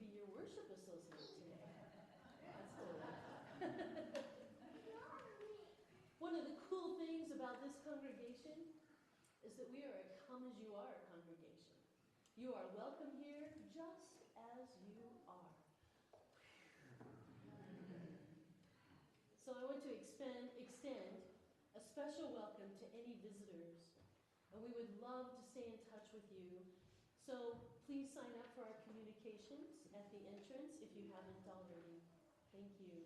be your worship associate today. That's cool. One of the cool things about this congregation is that we are a come-as-you-are congregation. You are welcome here just as you are. So I want to extend a special welcome to any visitors, and we would love to stay in touch with you. So please sign up for our communications at the entrance if you haven't already. Thank you.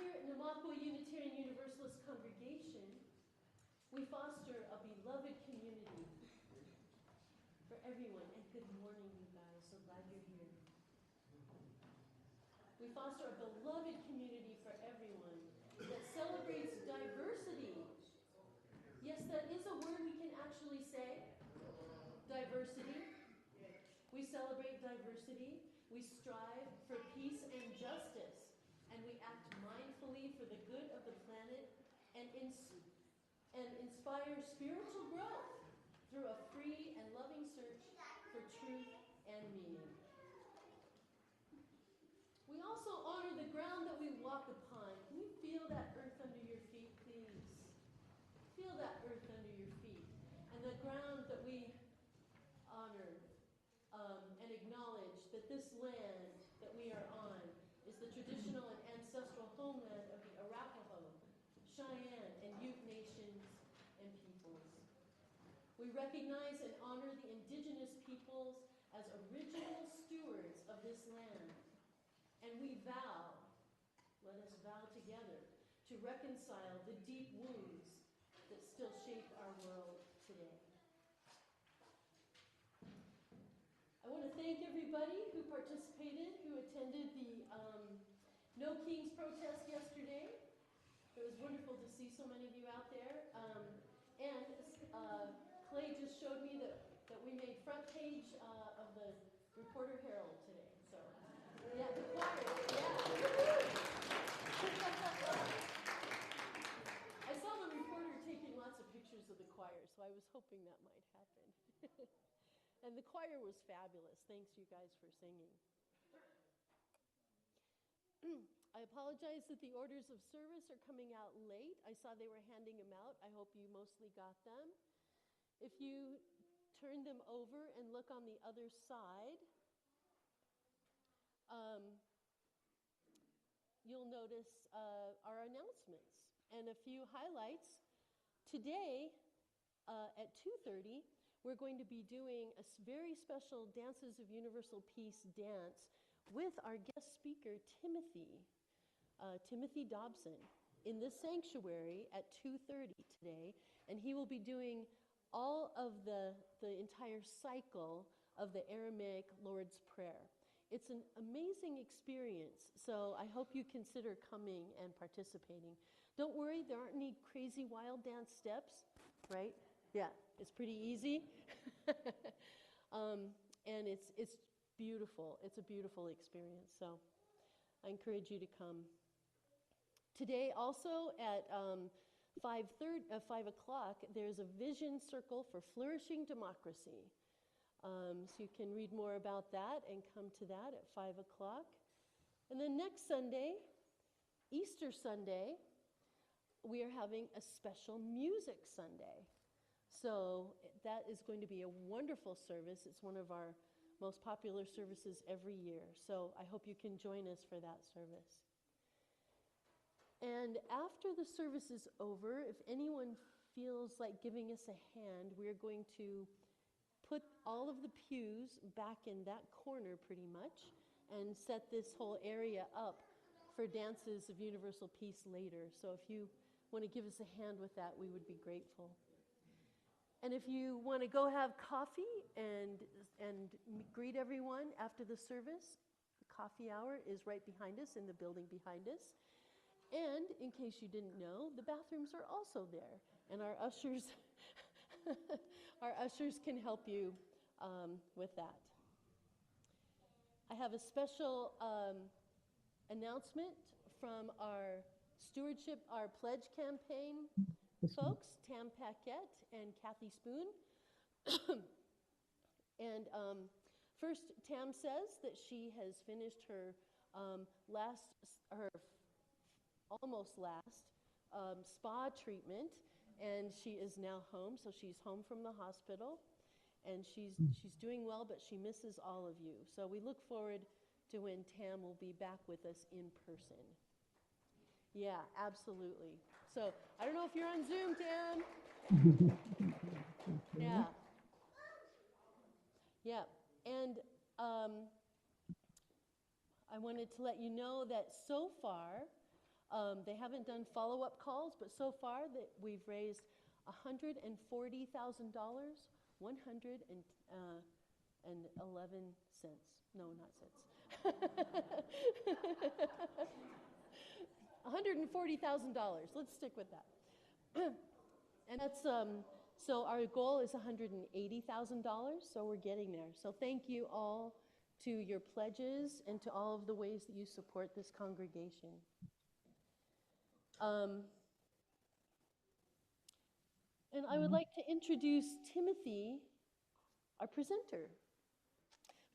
Here at Namaqua Unitarian Universalist Congregation, we foster a beloved community for everyone. And good morning, you guys. So glad you're here. We foster a beloved community for everyone that celebrates diversity. Yes, that is a word we can actually say. Diversity. We celebrate diversity. We strive for peace and justice. And we act mindfully for the good of the planet and inspire spiritual growth through a free and loving search for truth and meaning. We also honor the ground that we walk upon. Can you feel that earth under your feet, please? Feel that earth under your feet. And the ground that we honor and acknowledge that this land that we are on is the traditional and ancestral homeland of the Arapaho, Cheyenne, and Ute nations and peoples. We recognize and honor the indigenous peoples as original stewards of this land. And we vow, let us vow together, to reconcile the deep wounds that still shape our world today. I want to thank everybody who participated, who attended the No Kings protest yesterday. It was wonderful to see so many of you out there. And Clay just showed me that we made front page of the Reporter Herald today. So, yeah, the choir. Yeah. I saw the reporter taking lots of pictures of the choir, so I was hoping that might happen. And the choir was fabulous. Thanks, you guys, for singing. I apologize that the orders of service are coming out late. I saw they were handing them out. I hope you mostly got them. If you turn them over and look on the other side, you'll notice our announcements and a few highlights. Today at 2:30, we're going to be doing a very special Dances of Universal Peace dance with our guest speaker, Timothy Dobson, in this sanctuary at 2:30 today. And he will be doing all of the entire cycle of the Aramaic Lord's Prayer. It's an amazing experience, so I hope you consider coming and participating. Don't worry, there aren't any crazy wild dance steps, right? Yeah, it's pretty easy. And it's beautiful. It's a beautiful experience, so I encourage you to come. Today also at 5 o'clock, there's a vision circle for flourishing democracy. So you can read more about that and come to that at 5 o'clock. And then next Sunday, Easter Sunday, we are having a special music Sunday. So that is going to be a wonderful service. It's one of our most popular services every year. So I hope you can join us for that service. And after the service is over, if anyone feels like giving us a hand, we're going to put all of the pews back in that corner pretty much and set this whole area up for Dances of Universal Peace later. So if you want to give us a hand with that, we would be grateful. And if you want to go have coffee and greet everyone after the service, the coffee hour is right behind us in the building behind us. And in case you didn't know, the bathrooms are also there. And our ushers can help you with that. I have a special announcement from our stewardship, our pledge campaign folks, Tam Paquette and Kathy Spoon. And First, Tam says that she has finished her almost last spa treatment, and she is now home. So she's home from the hospital, and she's doing well, but she misses all of you. So we look forward to when Tam will be back with us in person. Yeah, absolutely. So I don't know if you're on Zoom, Tam. Yeah. Yeah. And I wanted to let you know that so far, they haven't done follow-up calls, but so far that we've raised $140,000, 111 cents. No, not cents. $140,000. Let's stick with that. And that's so our goal is $180,000. So we're getting there. So thank you all to your pledges and to all of the ways that you support this congregation. And I would like to introduce Timothy, our presenter.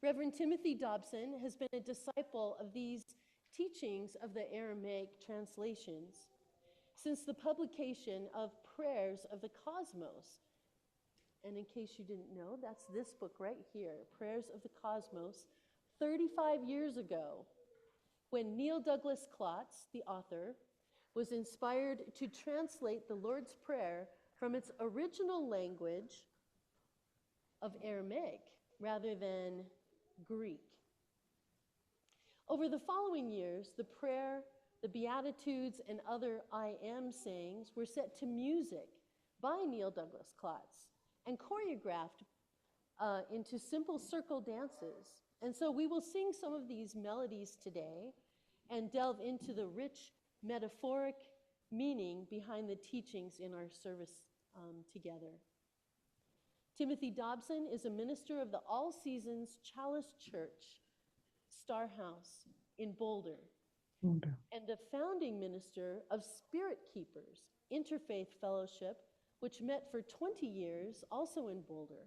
Reverend Timothy Dobson has been a disciple of these teachings of the Aramaic translations since the publication of Prayers of the Cosmos. And in case you didn't know, that's this book right here, Prayers of the Cosmos, 35 years ago, when Neil Douglas-Klotz, the author, was inspired to translate the Lord's Prayer from its original language of Aramaic rather than Greek. Over the following years, the prayer, the Beatitudes, and other I am sayings were set to music by Neil Douglas-Klotz and choreographed into simple circle dances. And so we will sing some of these melodies today and delve into the rich metaphoric meaning behind the teachings in our service together. Timothy Dobson is a minister of the All Seasons Chalice Church, Star House in Boulder, and the founding minister of Spirit Keepers Interfaith Fellowship, which met for 20 years, also in Boulder.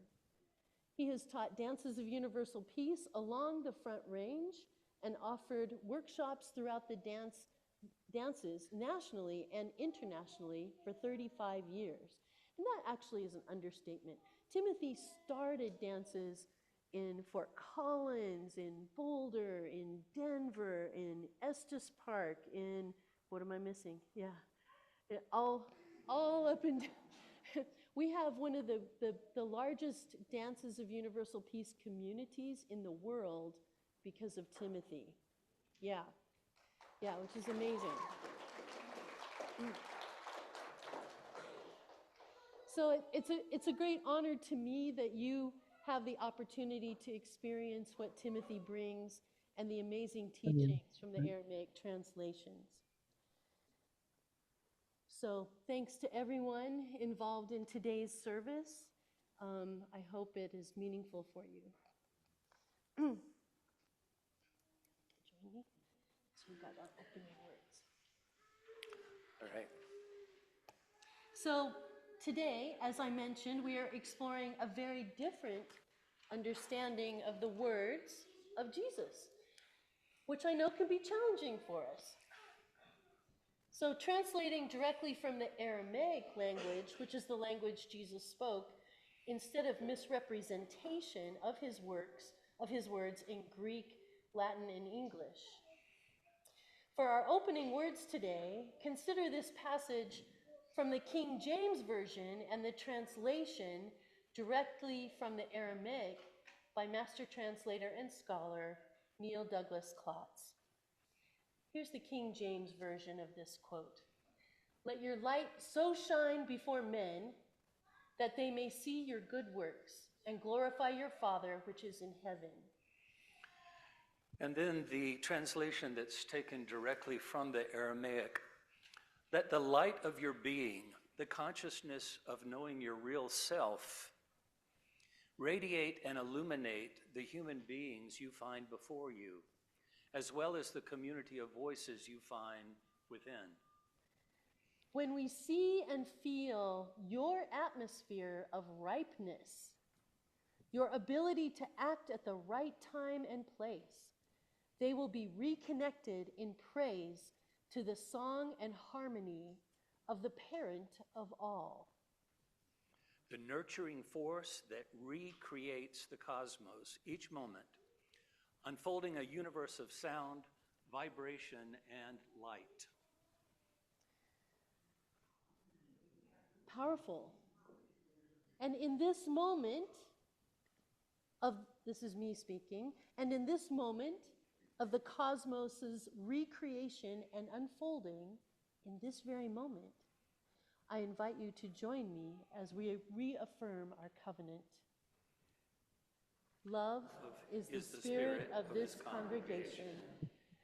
He has taught dances of universal peace along the Front Range and offered workshops throughout the dances nationally and internationally for 35 years. And that actually is an understatement. Timothy started dances in Fort Collins, in Boulder, in Denver, in Estes Park, in, what am I missing? Yeah, all up and down. We have one of the largest dances of universal peace communities in the world because of Timothy. Yeah, which is amazing. So it's a great honor to me that you have the opportunity to experience what Timothy brings and the amazing teachings from the Aramaic translations. So thanks to everyone involved in today's service. I hope it is meaningful for you. Join me. So we've got our opening words. All right. So today, as I mentioned, we are exploring a very different understanding of the words of Jesus, which I know can be challenging for us. So translating directly from the Aramaic language, which is the language Jesus spoke, instead of misrepresentation of his words in Greek, Latin, and English. For our opening words today, consider this passage from the King James Version and the translation directly from the Aramaic by master translator and scholar Neil Douglas-Klotz. Here's the King James Version of this quote. "Let your light so shine before men that they may see your good works and glorify your Father which is in heaven." And then the translation that's taken directly from the Aramaic. "Let the light of your being, the consciousness of knowing your real self, radiate and illuminate the human beings you find before you, as well as the community of voices you find within." When we see and feel your atmosphere of ripeness, your ability to act at the right time and place. They will be reconnected in praise to the song and harmony of the parent of all. The nurturing force that recreates the cosmos each moment, unfolding a universe of sound, vibration, and light. Powerful. And in this moment of, this is me speaking, and in this moment of the cosmos's recreation and unfolding, in this very moment, I invite you to join me as we reaffirm our covenant. Love is the spirit of this congregation,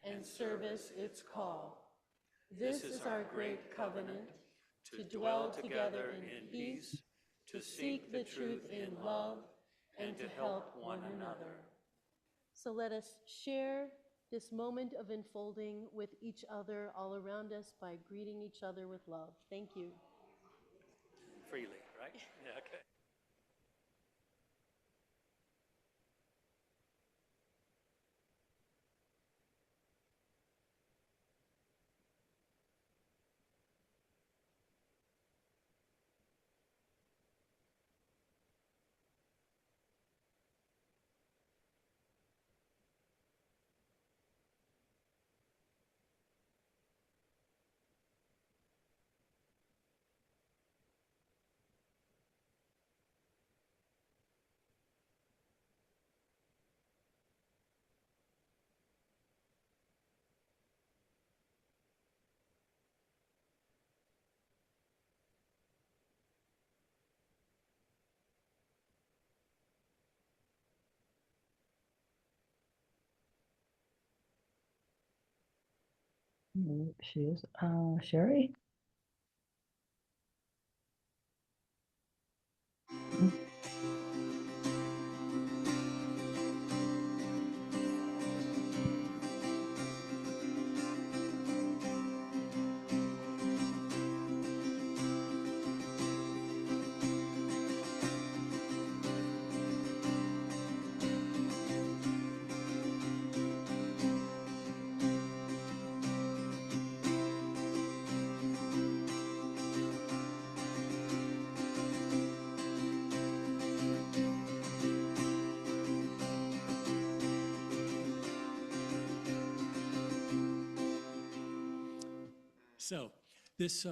and service its call. This is our great covenant, to dwell together in peace, to seek the truth in love, and to help one another. So let us share this moment of unfolding with each other all around us by greeting each other with love. Thank you. Freely, right? Yeah, okay. She is. Sherry? So, this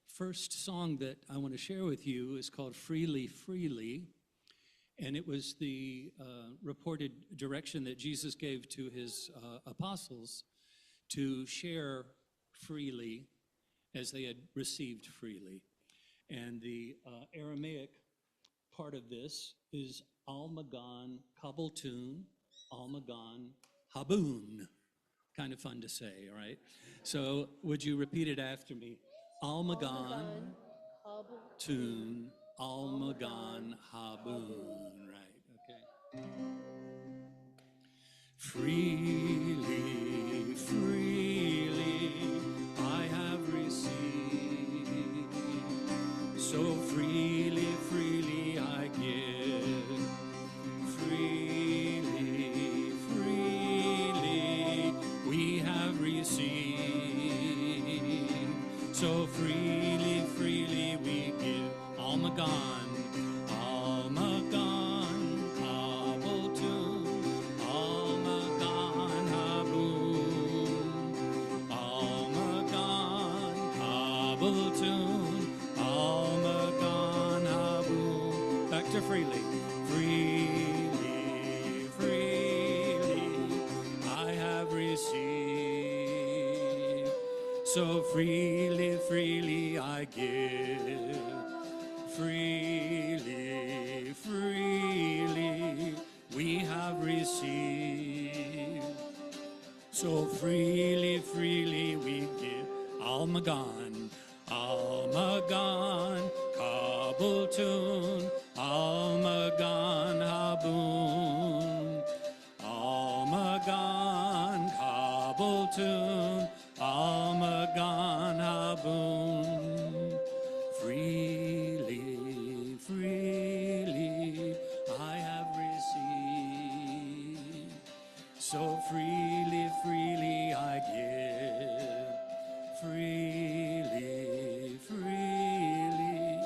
first song that I want to share with you is called Freely, Freely. And it was the reported direction that Jesus gave to his apostles to share freely as they had received freely. And the Aramaic part of this is Almagan Kabultun, Almagan Habun. Kind of fun to say, all right? So would you repeat it after me? Almagan Tun, Almagan Habun. Right, okay. Freely, freely I have received. So freely, freely I give. Freely, freely we have received. So freely, freely we give. Almagan, Almagan, Kabultun, Almagan, Habun, Almagan, Kabultun, Almagan, Habun. Back to freely. Freely, freely I have received. So freely, freely I give. Freely, freely we have received. So freely, freely we give. Almagan, Almagan, Kabultun, Almagan, Habun, Almagan, Kabultun, Almagan, Habun. Freely, freely I have freely, freely I give. Freely, freely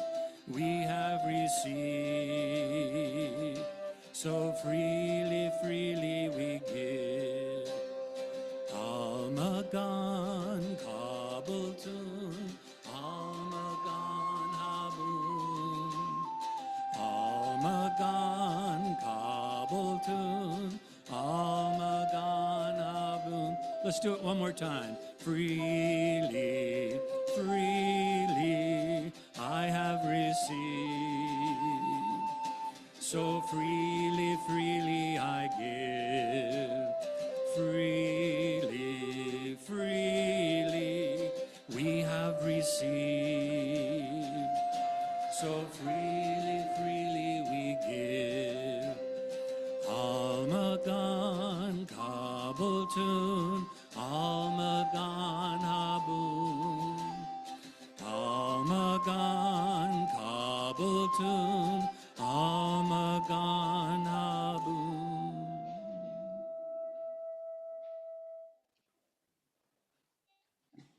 we have received. So freely, freely we give. Almagan, Kabultun, Almagan, Habun. Almagan, Kabultun, Almagan, Habun. Let's do it one more time. Freely, freely I have received. So freely, freely I give. Freely, freely we have received. So freely, freely we give. Almagan, Kabultun, Almagan, Habun. Almagan, Kabultun, Almagan, Habun.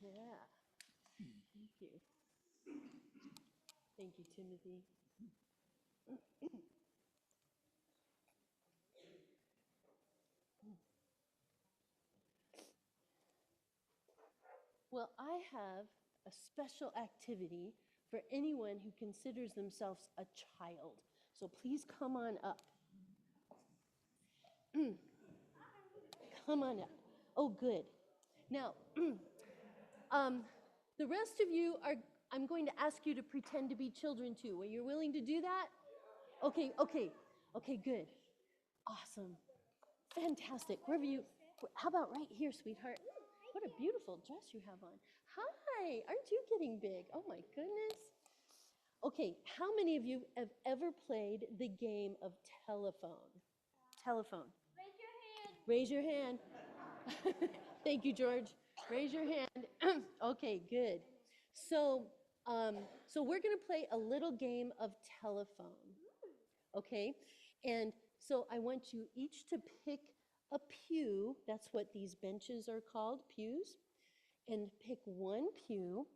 Yeah. Thank you. Thank you, Timothy. Well, I have a special activity for anyone who considers themselves a child. So please come on up. Come on up. Oh, good. Now, the rest of you are, I'm going to ask you to pretend to be children too. Are you willing to do that? Okay, good. Awesome. Fantastic. Wherever you, how about right here, sweetheart? What a beautiful dress you have on. Hi, aren't you getting big? Oh my goodness. Okay, how many of you have ever played the game of telephone? Telephone. Raise your hand. Thank you, George. Raise your hand. Okay, good. So we're going to play a little game of telephone. Okay? And so I want you each to pick a pew. That's what these benches are called, pews. And pick one pew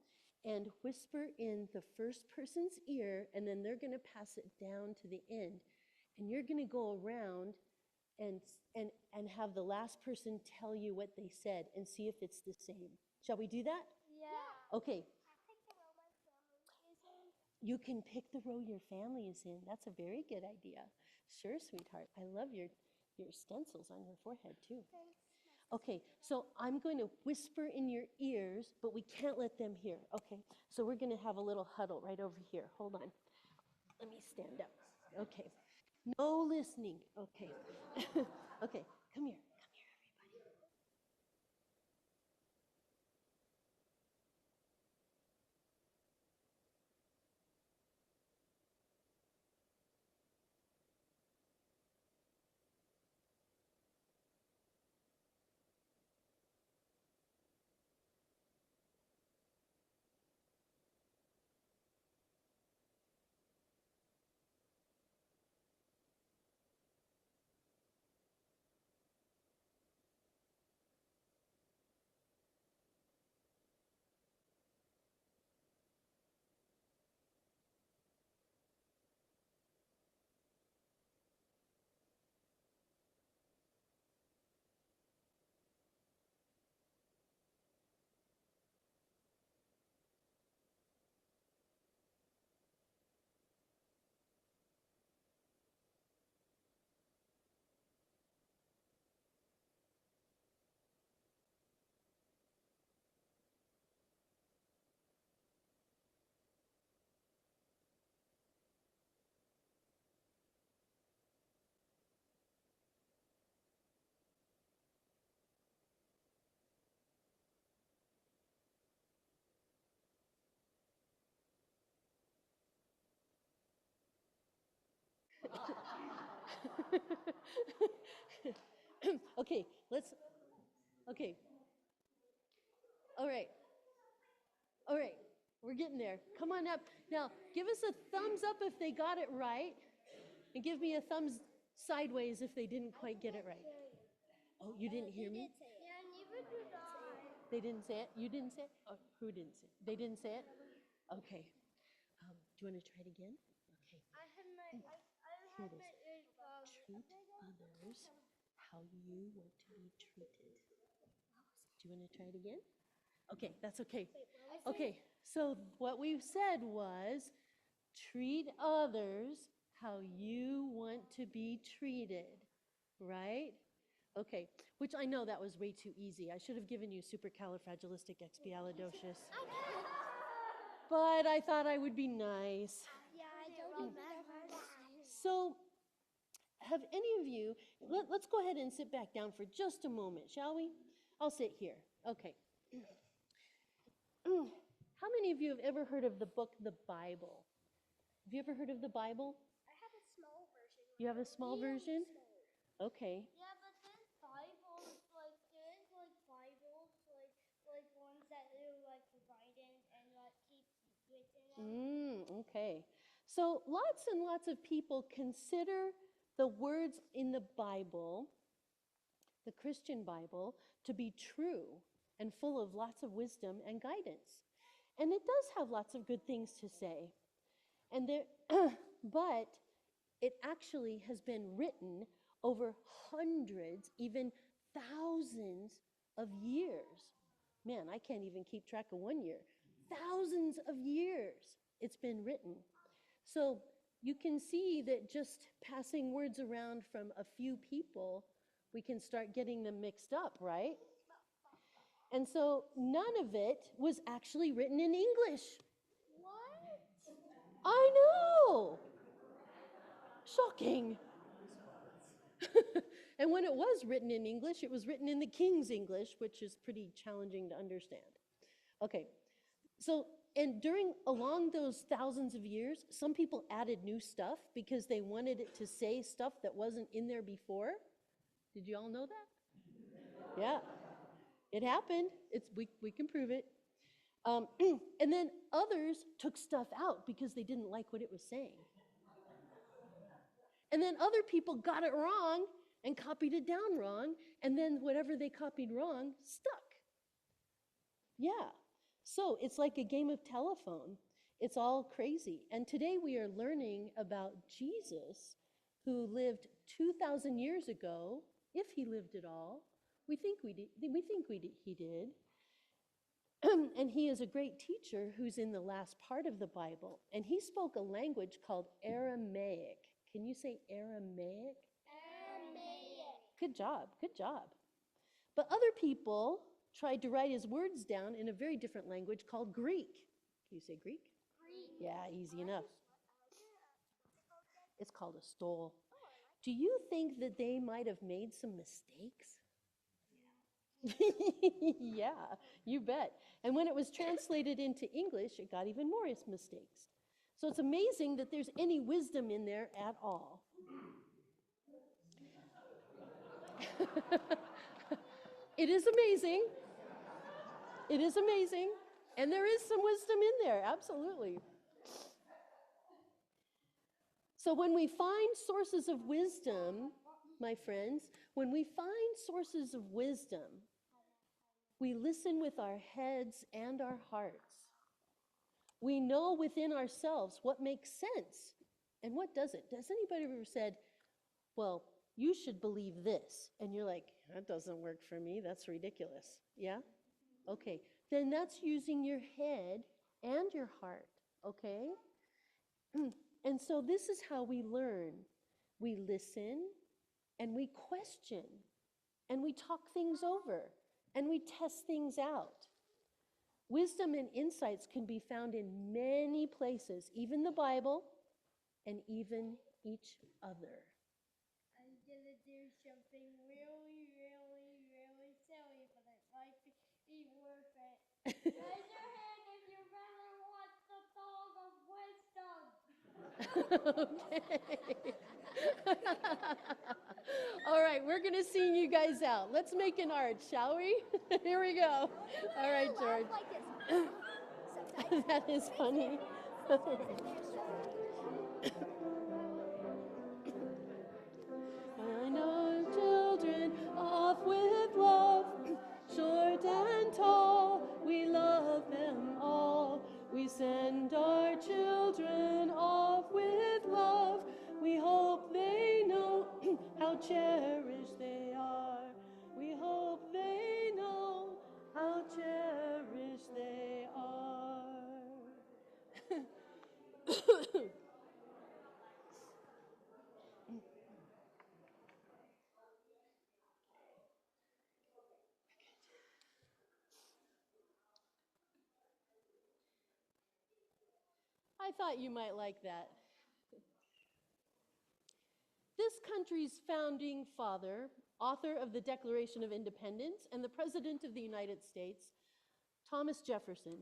and whisper in the first person's ear, and then they're going to pass it down to the end. And you're going to go around and have the last person tell you what they said and see if it's the same. Shall we do that? Yeah. Okay. Pick the row my family is in. You can pick the row your family is in. That's a very good idea. Sure, sweetheart. I love your stencils on your forehead, too. Thanks. Okay, so I'm going to whisper in your ears, but we can't let them hear. Okay, so we're going to have a little huddle right over here. Hold on. Let me stand up. Okay. No listening. Okay. Okay, come here. Come here, everybody. Okay, okay. All right. All right, we're getting there. Come on up. Now, give us a thumbs up if they got it right, and give me a thumbs sideways if they didn't quite get it right. Oh, you didn't hear me? Yeah, neither did I. They didn't say it? You didn't say it? Oh, who didn't say it? They didn't say it? Okay. Do you want to try it again? Okay. I had my, Here had it my is. earphones. Treat others how you want to be treated. Do you want to try it again? Okay, that's okay. Okay, so what we said was treat others how you want to be treated, right? Okay, which I know that was way too easy. I should have given you supercalifragilisticexpialidocious. But I thought I would be nice. Yeah, I don't remember. So, have any of you, let's go ahead and sit back down for just a moment, shall we? I'll sit here. Okay. How many of you have ever heard of the book, the Bible? Have you ever heard of the Bible? I have a small version. You have a small Really version? small. Okay. Yeah, but there's Bibles, like there's like Bibles, like ones that are like divided and like keep written on. Okay. So lots and lots of people consider the words in the Bible, the Christian Bible, to be true and full of lots of wisdom and guidance. And it does have lots of good things to say. And there, but it actually has been written over hundreds, even thousands of years. Man, I can't even keep track of 1 year. Thousands of years it's been written. So you can see that just passing words around from a few people, we can start getting them mixed up, right? And so none of it was actually written in English. What? I know! Shocking. And when it was written in English, it was written in the King's English, which is pretty challenging to understand. Okay, so, and along those thousands of years, some people added new stuff because they wanted it to say stuff that wasn't in there before. Did you all know that? Yeah, it happened. We can prove it. And then others took stuff out because they didn't like what it was saying. And then other people got it wrong and copied it down wrong, and then whatever they copied wrong stuck. Yeah, so it's like a game of telephone. It's all crazy. And today we are learning about Jesus, who lived 2,000 years ago, if he lived at all. We think he did. And he is a great teacher who's in the last part of the Bible. And he spoke a language called Aramaic. Can you say Aramaic? Aramaic. Good job, good job. But other people tried to write his words down in a very different language called Greek. Can you say Greek? Greek. Yeah, easy enough. It's called a stole. Do you think that they might have made some mistakes? Yeah, you bet. And when it was translated into English, it got even more mistakes. So it's amazing that there's any wisdom in there at all. It is amazing. It is amazing. And there is some wisdom in there, absolutely. So when we find sources of wisdom, my friends, when we find sources of wisdom, we listen with our heads and our hearts. We know within ourselves what makes sense and what doesn't. Has anybody ever said, well, you should believe this? And you're like, that doesn't work for me. That's ridiculous. Yeah? Okay. Then that's using your head and your heart. Okay? And so this is how we learn. We listen and we question and we talk things over and we test things out. Wisdom and insights can be found in many places, even the Bible and even each other. I'm gonna do something really, really, really silly, but it might be worth it. Raise your hand if you really want the song of wisdom. Okay. All right, we're going to sing you guys out. Let's make an arch, shall we? Here we go. All right, George. Like this. That is funny. I know children of wisdom. I thought you might like that. This country's founding father, author of the Declaration of Independence and the President of the United States, Thomas Jefferson,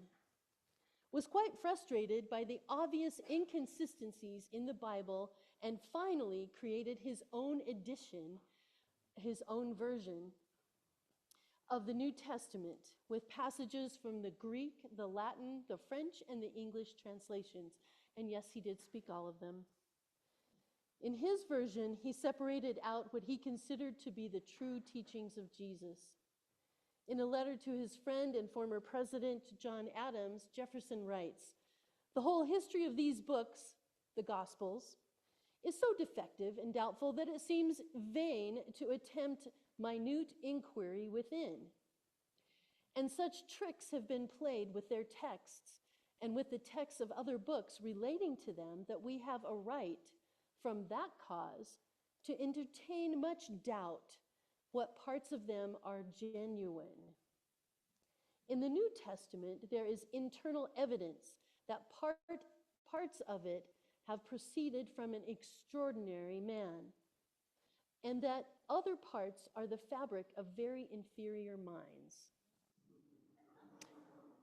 was quite frustrated by the obvious inconsistencies in the Bible and finally created his own edition, his own version of the New Testament with passages from the Greek, the Latin, the French, and the English translations. And yes, he did speak all of them. In his version, he separated out what he considered to be the true teachings of Jesus. In a letter to his friend and former president, John Adams, Jefferson writes, "The whole history of these books, the Gospels, is so defective and doubtful that it seems vain to attempt minute inquiry within. And such tricks have been played with their texts and with the texts of other books relating to them that we have a right, from that cause, to entertain much doubt what parts of them are genuine. In the New Testament, there is internal evidence that parts of it have proceeded from an extraordinary man, and that other parts are the fabric of very inferior minds."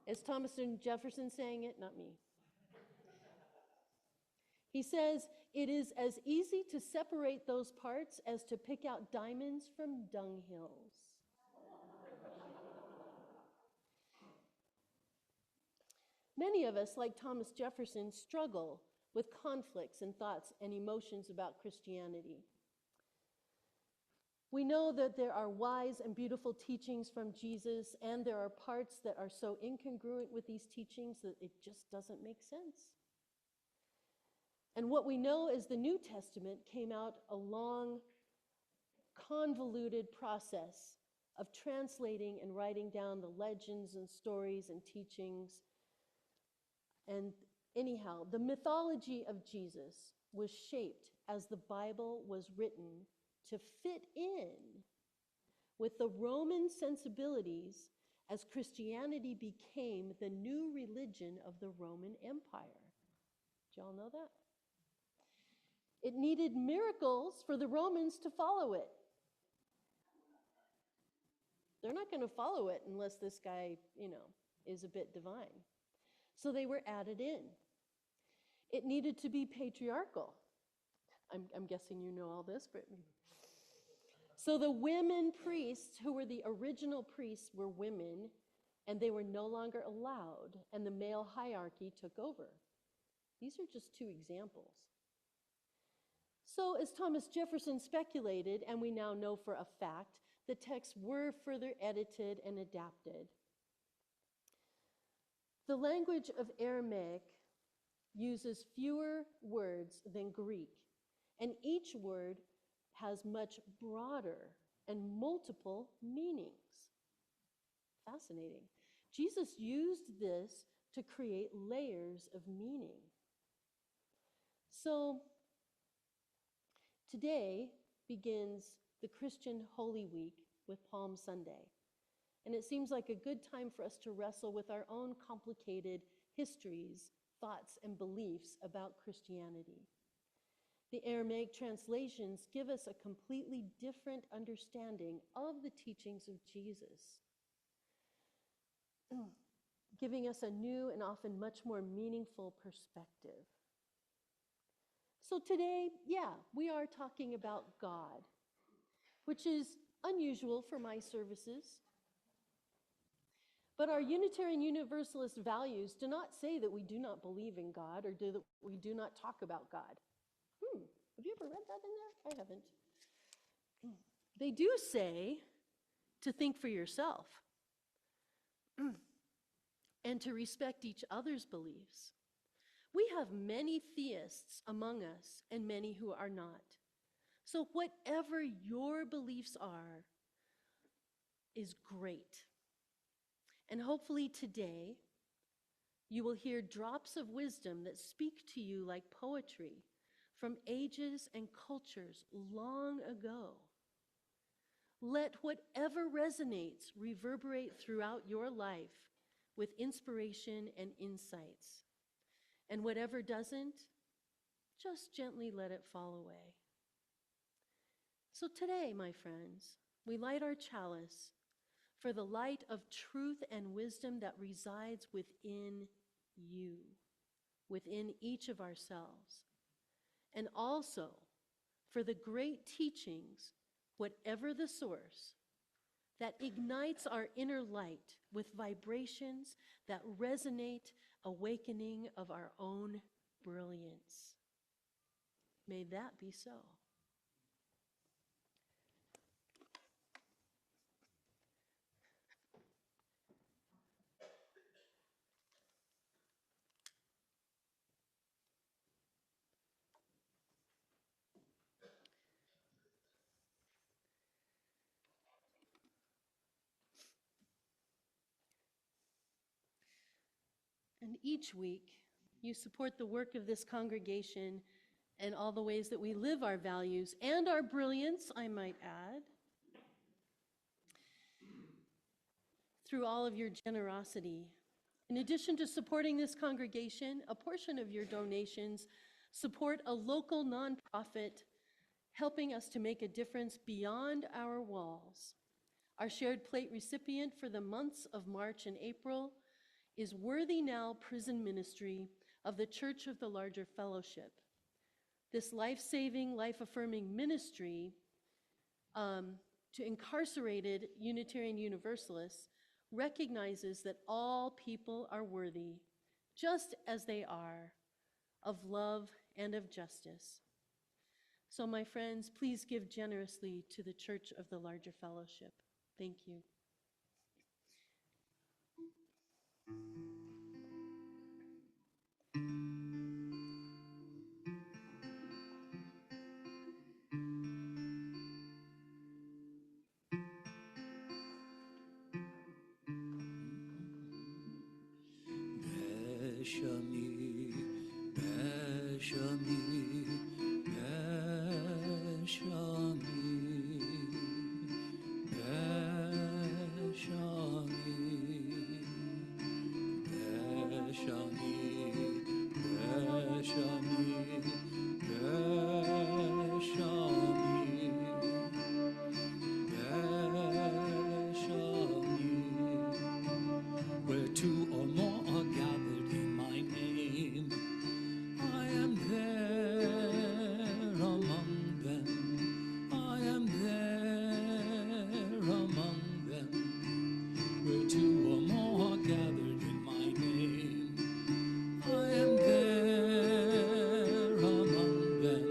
Is Thomas Jefferson saying it? Not me. He says, "It is as easy to separate those parts as to pick out diamonds from dunghills." Many of us, like Thomas Jefferson, struggle with conflicts and thoughts and emotions about Christianity. We know that there are wise and beautiful teachings from Jesus, and there are parts that are so incongruent with these teachings that it just doesn't make sense. And what we know is the New Testament came out a long, convoluted process of translating and writing down the legends and stories and teachings. And anyhow, the mythology of Jesus was shaped as the Bible was written to fit in with the Roman sensibilities as Christianity became the new religion of the Roman Empire. Did y'all know that? It needed miracles for the Romans to follow it. They're not going to follow it unless this guy, is a bit divine. So they were added in. It needed to be patriarchal. I'm guessing you know all this, Brittany. So the women priests, who were the original priests, were women, and they were no longer allowed, and the male hierarchy took over. These are just two examples. So as Thomas Jefferson speculated, and we now know for a fact, the texts were further edited and adapted. The language of Aramaic uses fewer words than Greek, and each word has much broader and multiple meanings. Fascinating. Jesus used this to create layers of meaning. So today begins the Christian Holy Week with Palm Sunday. And it seems like a good time for us to wrestle with our own complicated histories, thoughts, and beliefs about Christianity. The Aramaic translations give us a completely different understanding of the teachings of Jesus, giving us a new and often much more meaningful perspective. So today, we are talking about God, which is unusual for my services. But our Unitarian Universalist values do not say that we do not believe in God or that we do not talk about God. Have you ever read that in there? I haven't. They do say to think for yourself and to respect each other's beliefs. We have many theists among us and many who are not. So whatever your beliefs are is great. And hopefully today you will hear drops of wisdom that speak to you like poetry from ages and cultures long ago. Let whatever resonates reverberate throughout your life with inspiration and insights. And whatever doesn't, just gently let it fall away. So today, my friends, we light our chalice for the light of truth and wisdom that resides within you, within each of ourselves, and also for the great teachings, whatever the source, that ignites our inner light with vibrations that resonate, awakening of our own brilliance. May that be so. And each week, you support the work of this congregation and all the ways that we live our values and our brilliance, I might add, through all of your generosity. In addition to supporting this congregation, a portion of your donations support a local nonprofit helping us to make a difference beyond our walls. Our shared plate recipient for the months of March and April is Worthy Now Prison Ministry of the Church of the Larger Fellowship. This life-saving, life-affirming ministry to incarcerated Unitarian Universalists recognizes that all people are worthy, just as they are, of love and of justice. So, my friends, please give generously to the Church of the Larger Fellowship. Thank you. Beshami, Beshami, Beshami, Beshami, Beshami, Beshami, Beshami, where two or more are gathered in my name, I am there among them. I am there among them. Where two or more are gathered in my name, I am there among them.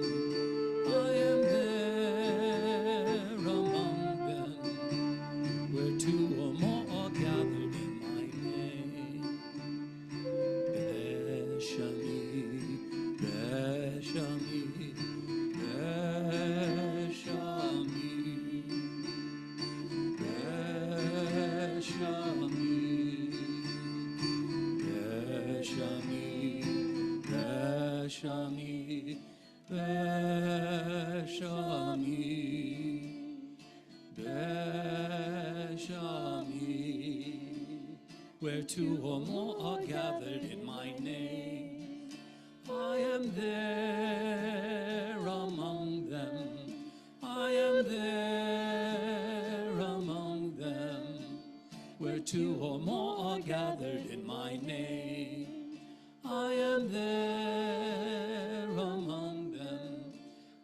I am there among them. Where two or more are gathered in my name. Beshami, Beshami, Beshami, Beshami, Beshami, Beshami, Beshami, where two or more are gathered in my name, I am there among them. I am there among them. Where two or more are gathered in my name, I am there among them.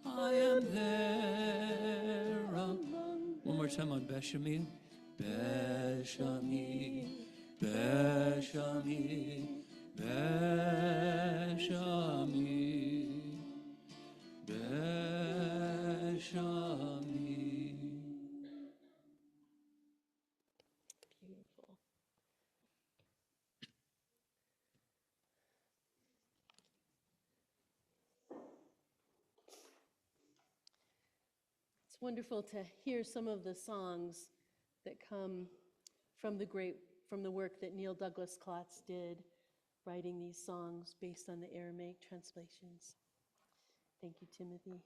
I am there among. One more time on Beshami. Beshami, Beshami, Beshami, Beshami. Beautiful. It's wonderful to hear some of the songs that come from the work that Neil Douglas-Klotz did, writing these songs based on the Aramaic translations. Thank you, Timothy.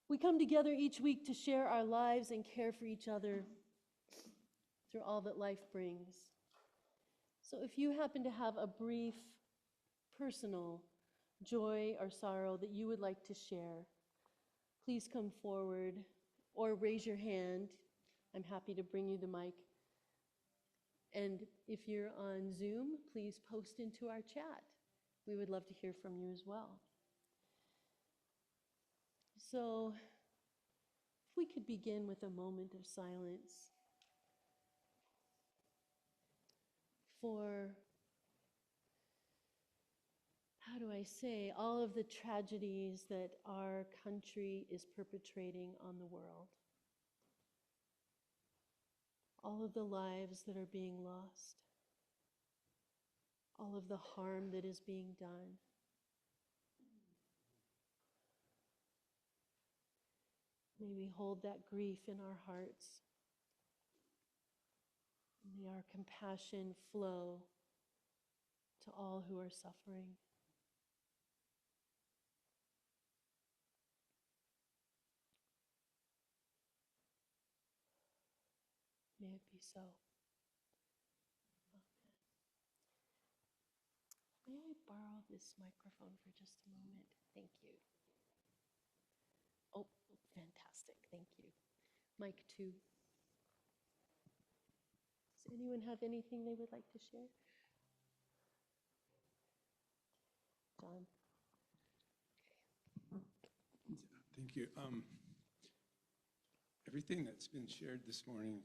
We come together each week to share our lives and care for each other through all that life brings. So if you happen to have a brief personal joy or sorrow that you would like to share, please come forward or raise your hand. I'm happy to bring you the mic. And if you're on Zoom, please post into our chat. We would love to hear from you as well. So if we could begin with a moment of silence for, how do I say, all of the tragedies that our country is perpetrating on the world. All of the lives that are being lost. All of the harm that is being done. May we hold that grief in our hearts. May our compassion flow to all who are suffering. May it be so. Amen. May I borrow this microphone for just a moment? Thank you. Oh, fantastic. Thank you. Mic 2. Does anyone have anything they would like to share? John? Thank you. Everything that's been shared this morning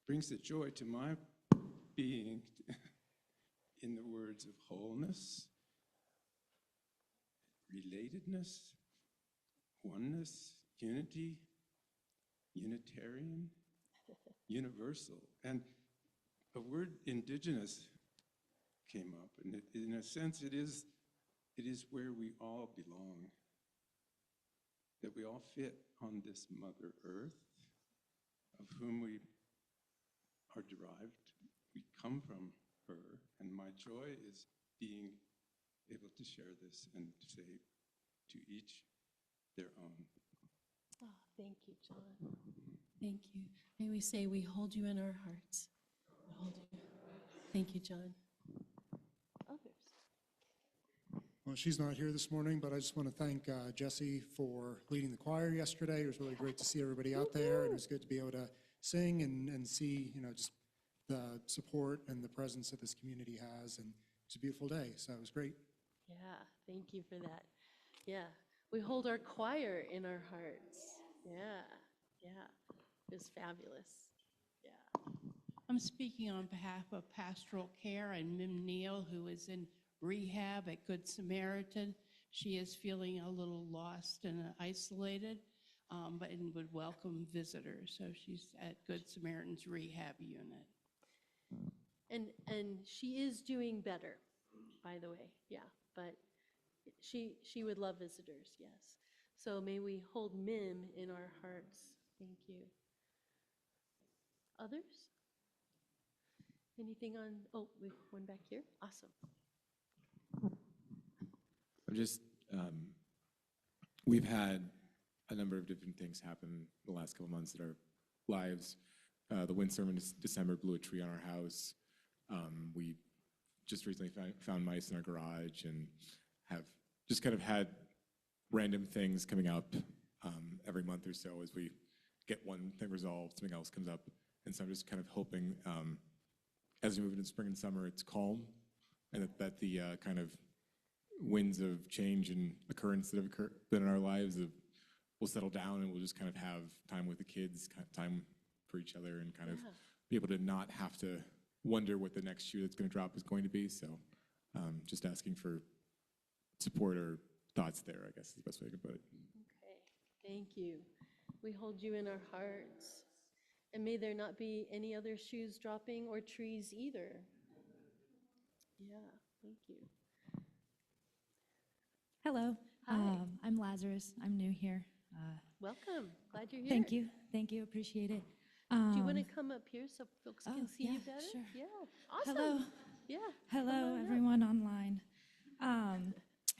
brings the joy to my being in the words of wholeness, relatedness, oneness, unity, Unitarian, universal. And a word indigenous came up, and in a sense it is where we all belong, that we all fit on this Mother Earth, of whom we are derived. We come from her, and my joy is being able to share this and to say to each their own. Oh, thank you, John. Thank you. May we say we hold you in our hearts. We hold you. Thank you, John. Others? Well, she's not here this morning, but I just want to thank Jessie for leading the choir yesterday. It was really great to see everybody out there, and it was good to be able to sing and see, just the support and the presence that this community has, and it's a beautiful day, so it was great. Yeah, thank you for that. Yeah, we hold our choir in our hearts. Yeah, it was fabulous. Yeah. I'm speaking on behalf of Pastoral Care and Mim Neal, who is in rehab at Good Samaritan. She is feeling a little lost and isolated, but would welcome visitors. So she's at Good Samaritan's rehab unit. And she is doing better, by the way. Yeah, but she would love visitors, yes. So may we hold Mim in our hearts. Thank you. Others? Anything on, we have one back here. Awesome. I'm just, we've had a number of different things happen the last couple months in our lives. The windstorm in December blew a tree on our house. We just recently found mice in our garage and have just kind of had random things coming up every month or so as we get one thing resolved, something else comes up. And so I'm just kind of hoping as we move into spring and summer, it's calm, and that the kind of winds of change and occurrence that have been in our lives will settle down, and we'll just kind of have time with the kids, time for each other, and kind of be able to not have to wonder what the next shoe that's going to drop is going to be. So just asking for support or thoughts there, I guess is the best way to put it. Okay, thank you. We hold you in our hearts. And may there not be any other shoes dropping or trees either. Yeah, thank you. Hello. Hi. I'm Lazarus. I'm new here. Welcome. Glad you're here. Thank you. Thank you. Appreciate it. Do you want to come up here so folks can see you better? Sure. Yeah. Awesome. Hello. Yeah. Hello, everyone online.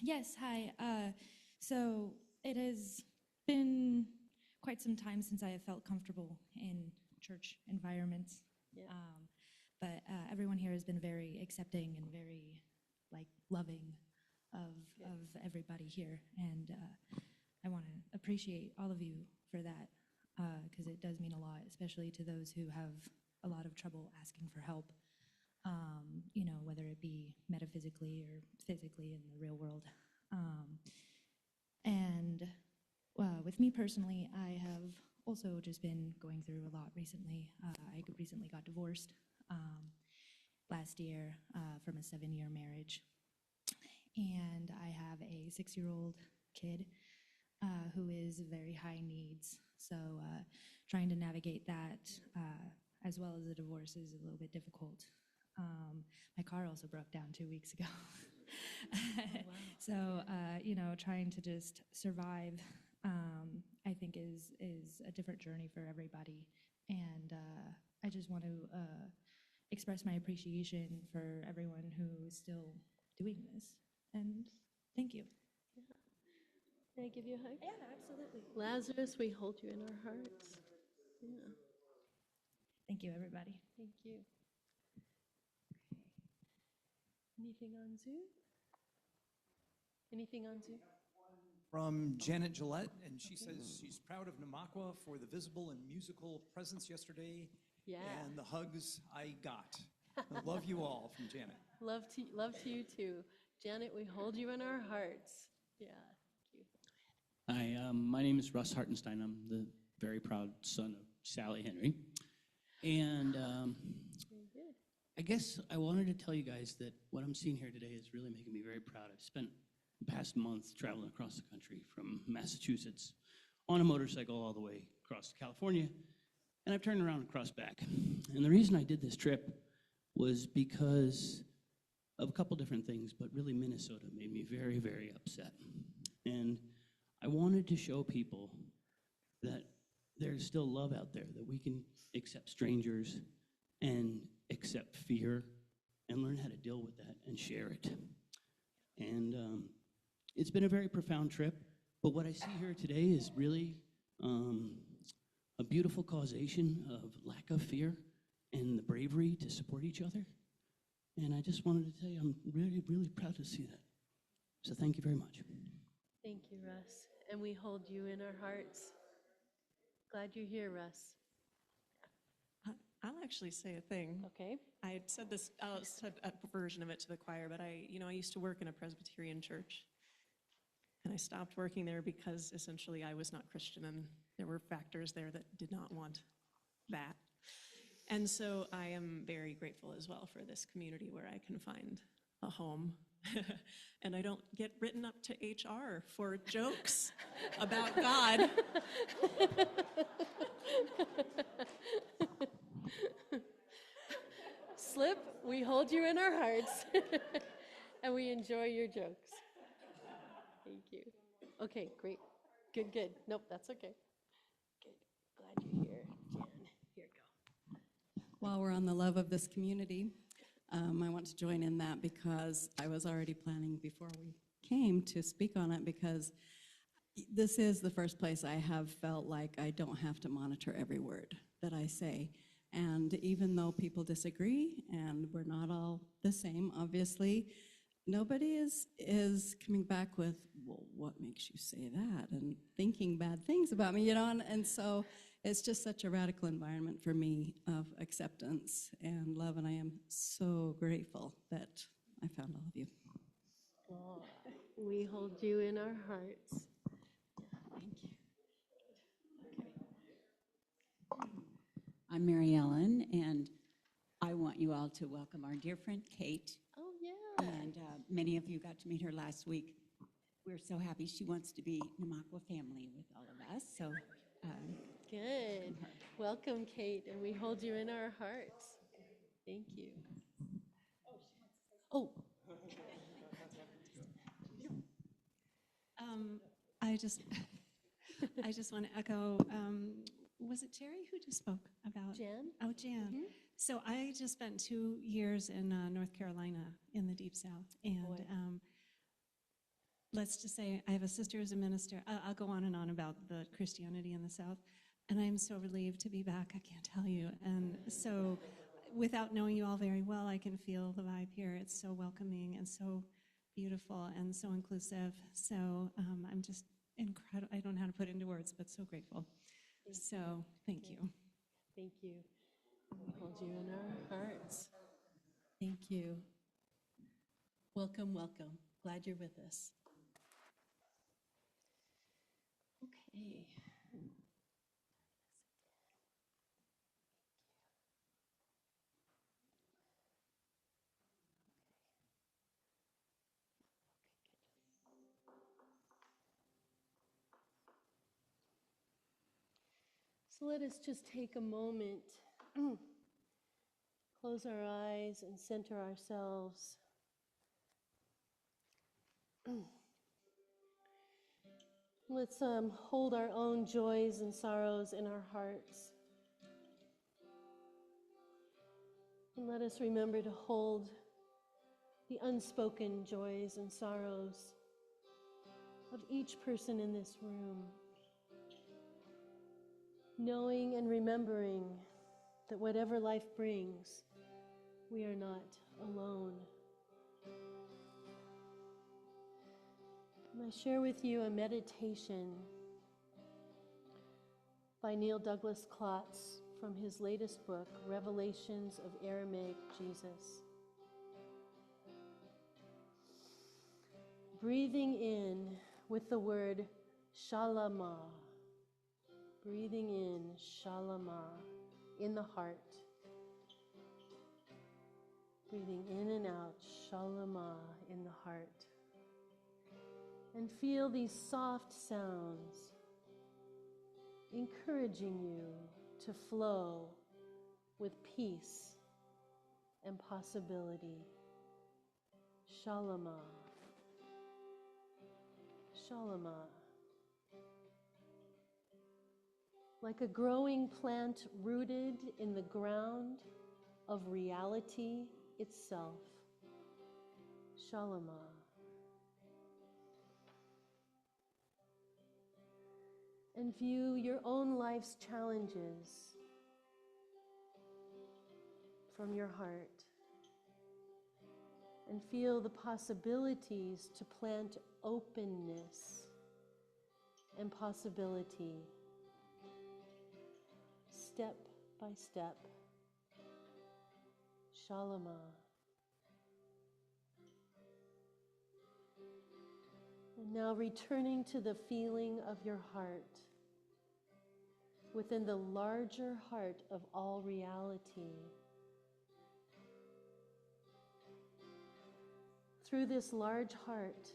Yes, hi. So it has been quite some time since I have felt comfortable in church environments. Yeah. But everyone here has been very accepting and very loving of everybody here, and I want to appreciate all of you for that, because it does mean a lot, especially to those who have a lot of trouble asking for help, whether it be metaphysically or physically in the real world. And with me personally, I have also just been going through a lot recently. I recently got divorced last year from a 7-year marriage. And I have a 6-year-old kid who is very high needs. So trying to navigate that as well as the divorce is a little bit difficult. My car also broke down 2 weeks ago. Oh, wow. So, trying to just survive, I think is a different journey for everybody. And I just want to express my appreciation for everyone who is still doing this. And thank you. Yeah. May I give you a hug? Yeah, absolutely. Lazarus, we hold you in our hearts. Yeah. Thank you, everybody. Thank you. Anything on Zoom? Anything on Zoom? From Janet Gillette, and she says she's proud of Namakwa for the visible and musical presence yesterday. Yeah. And the hugs I got. I love you all, from Janet. Love to you too. Janet, we hold you in our hearts. Yeah, thank you. Hi, my name is Russ Hartenstein. I'm the very proud son of Sally Henry. And Very good. I guess I wanted to tell you guys that what I'm seeing here today is really making me very proud. I've spent the past month traveling across the country from Massachusetts on a motorcycle all the way across to California, and I've turned around and crossed back. And the reason I did this trip was because of a couple different things, but really Minnesota made me very, very upset. And I wanted to show people that there's still love out there, that we can accept strangers and accept fear and learn how to deal with that and share it. And it's been a very profound trip, but what I see here today is really a beautiful causation of lack of fear and the bravery to support each other. And I just wanted to tell you, I'm really, really proud to see that. So thank you very much. Thank you, Russ. And we hold you in our hearts. Glad you're here, Russ. I'll actually say a thing. Okay. I had said this, I said a version of it to the choir, but I used to work in a Presbyterian church. And I stopped working there because essentially I was not Christian, and there were factors there that did not want that. And so I am very grateful as well for this community where I can find a home. And I don't get written up to HR for jokes about God. Slip, we hold you in our hearts. And we enjoy your jokes. Thank you. Okay, great. Good. Nope, that's okay. Good. Glad you're here, Jan. Here, go. While we're on the love of this community, I want to join in that because I was already planning before we came to speak on it, because this is the first place I have felt like I don't have to monitor every word that I say. And even though people disagree, and we're not all the same, obviously, nobody is coming back with, well, what makes you say that? And thinking bad things about me, and so it's just such a radical environment for me of acceptance and love, and I am so grateful that I found all of you. Oh, we hold you in our hearts. Thank you. Okay. I'm Mary Ellen, and I want you all to welcome our dear friend Kate. Oh, yeah. And many of you got to meet her last week. We're so happy she wants to be Namakwa family with all of us. So, good. Welcome, Kate, and we hold you in our hearts. Thank you. Oh. I just want to echo, was it Terry who just spoke about? Jan? Oh, Jan. Mm-hmm. So I just spent 2 years in North Carolina in the Deep South. And let's just say I have a sister who's a minister. I'll go on and on about the Christianity in the South. And I'm so relieved to be back, I can't tell you. And so without knowing you all very well, I can feel the vibe here. It's so welcoming and so beautiful and so inclusive. So I'm just incredible. I don't know how to put it into words, but so grateful. So thank you. Thank you. We hold you in our hearts. Thank you. Welcome, welcome. Glad you're with us. Okay. So let us just take a moment, close our eyes and center ourselves. Let's hold our own joys and sorrows in our hearts. And let us remember to hold the unspoken joys and sorrows of each person in this room, knowing and remembering that whatever life brings, we are not alone. And I share with you a meditation by Neil Douglas-Klotz from his latest book, Revelations of Aramaic Jesus. Breathing in with the word shalama. Breathing in shalama in the heart. Breathing in and out shalama in the heart. And feel these soft sounds encouraging you to flow with peace and possibility. Shalama. Shalama. Like a growing plant rooted in the ground of reality itself. Shalama. And view your own life's challenges from your heart. And feel the possibilities to plant openness and possibility, step by step. Shalama. And now returning to the feeling of your heart within the larger heart of all reality. Through this large heart,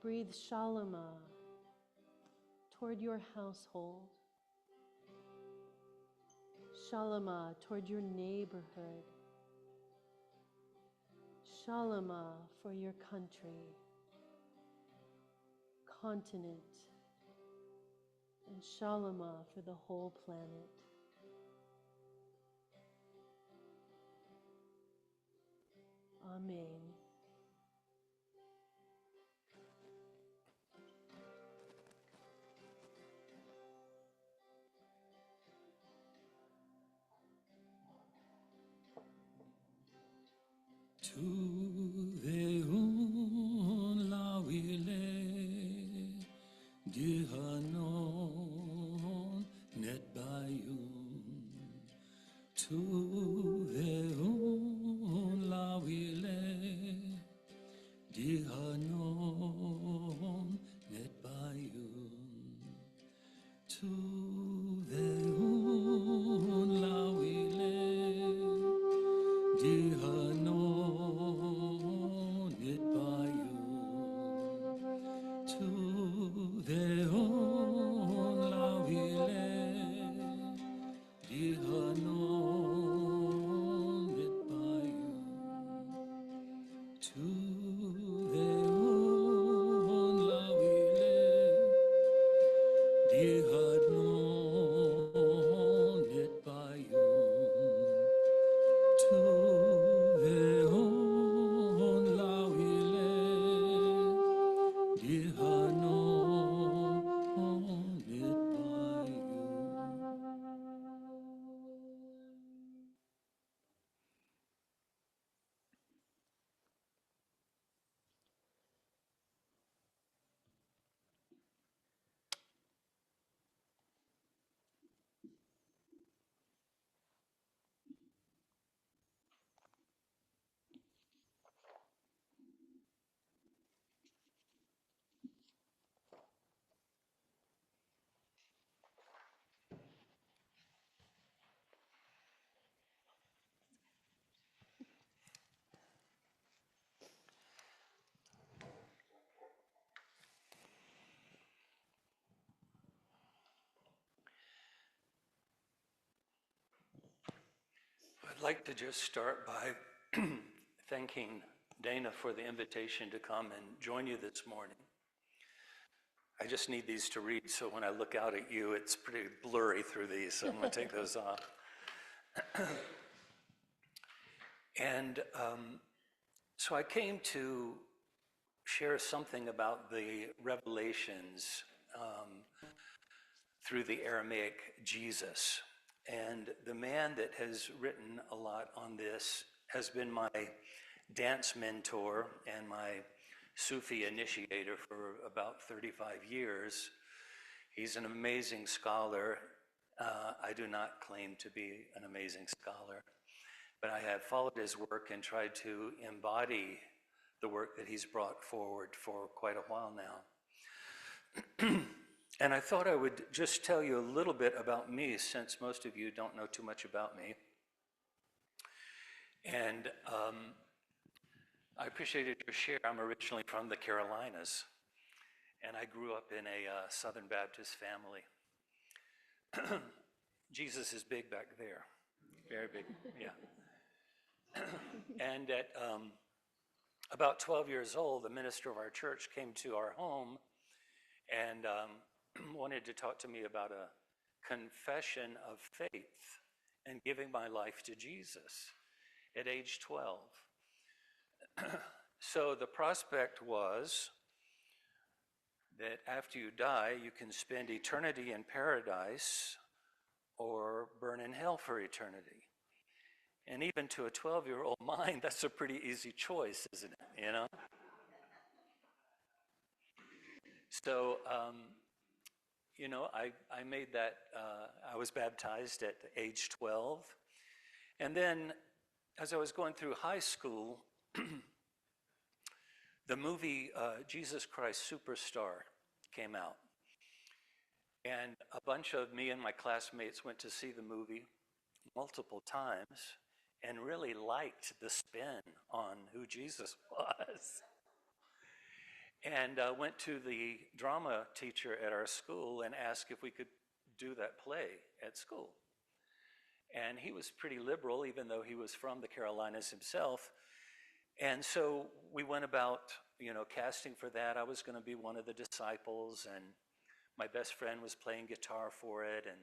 breathe shalama toward your household, shalama toward your neighborhood, shalama for your country, continent, and shalama for the whole planet. Amen. Tu veun la wile dihanon net bayun. Tu veun la wile dihanon net bayun. Tu veun la wile dihanon. I'd like to just start by thanking Dana for the invitation to come and join you this morning. I just need these to read, so when I look out at you, it's pretty blurry through these, so I'm going to take those off. And so I came to share something about the revelations through the Aramaic Jesus. And the man that has written a lot on this has been my dance mentor and my Sufi initiator for about 35 years. He's an amazing scholar. I do not claim to be an amazing scholar, but I have followed his work and tried to embody the work that he's brought forward for quite a while now. And I thought I would just tell you a little bit about me, since most of you don't know too much about me. And I appreciated your share. I'm originally from the Carolinas, and I grew up in a Southern Baptist family. Jesus is big back there, very big, yeah. And at about 12 years old, the minister of our church came to our home and wanted to talk to me about a confession of faith and giving my life to Jesus at age 12. So the prospect was that after you die, you can spend eternity in paradise or burn in hell for eternity. And even to a 12-year-old mind, that's a pretty easy choice, isn't it? You know? So, I made that, I was baptized at age 12. And then as I was going through high school, the movie Jesus Christ Superstar came out. And a bunch of me and my classmates went to see the movie multiple times and really liked the spin on who Jesus was. And went to the drama teacher at our school and asked if we could do that play at school. And he was pretty liberal, even though he was from the Carolinas himself. And so we went about, casting for that. I was going to be one of the disciples, and my best friend was playing guitar for it. And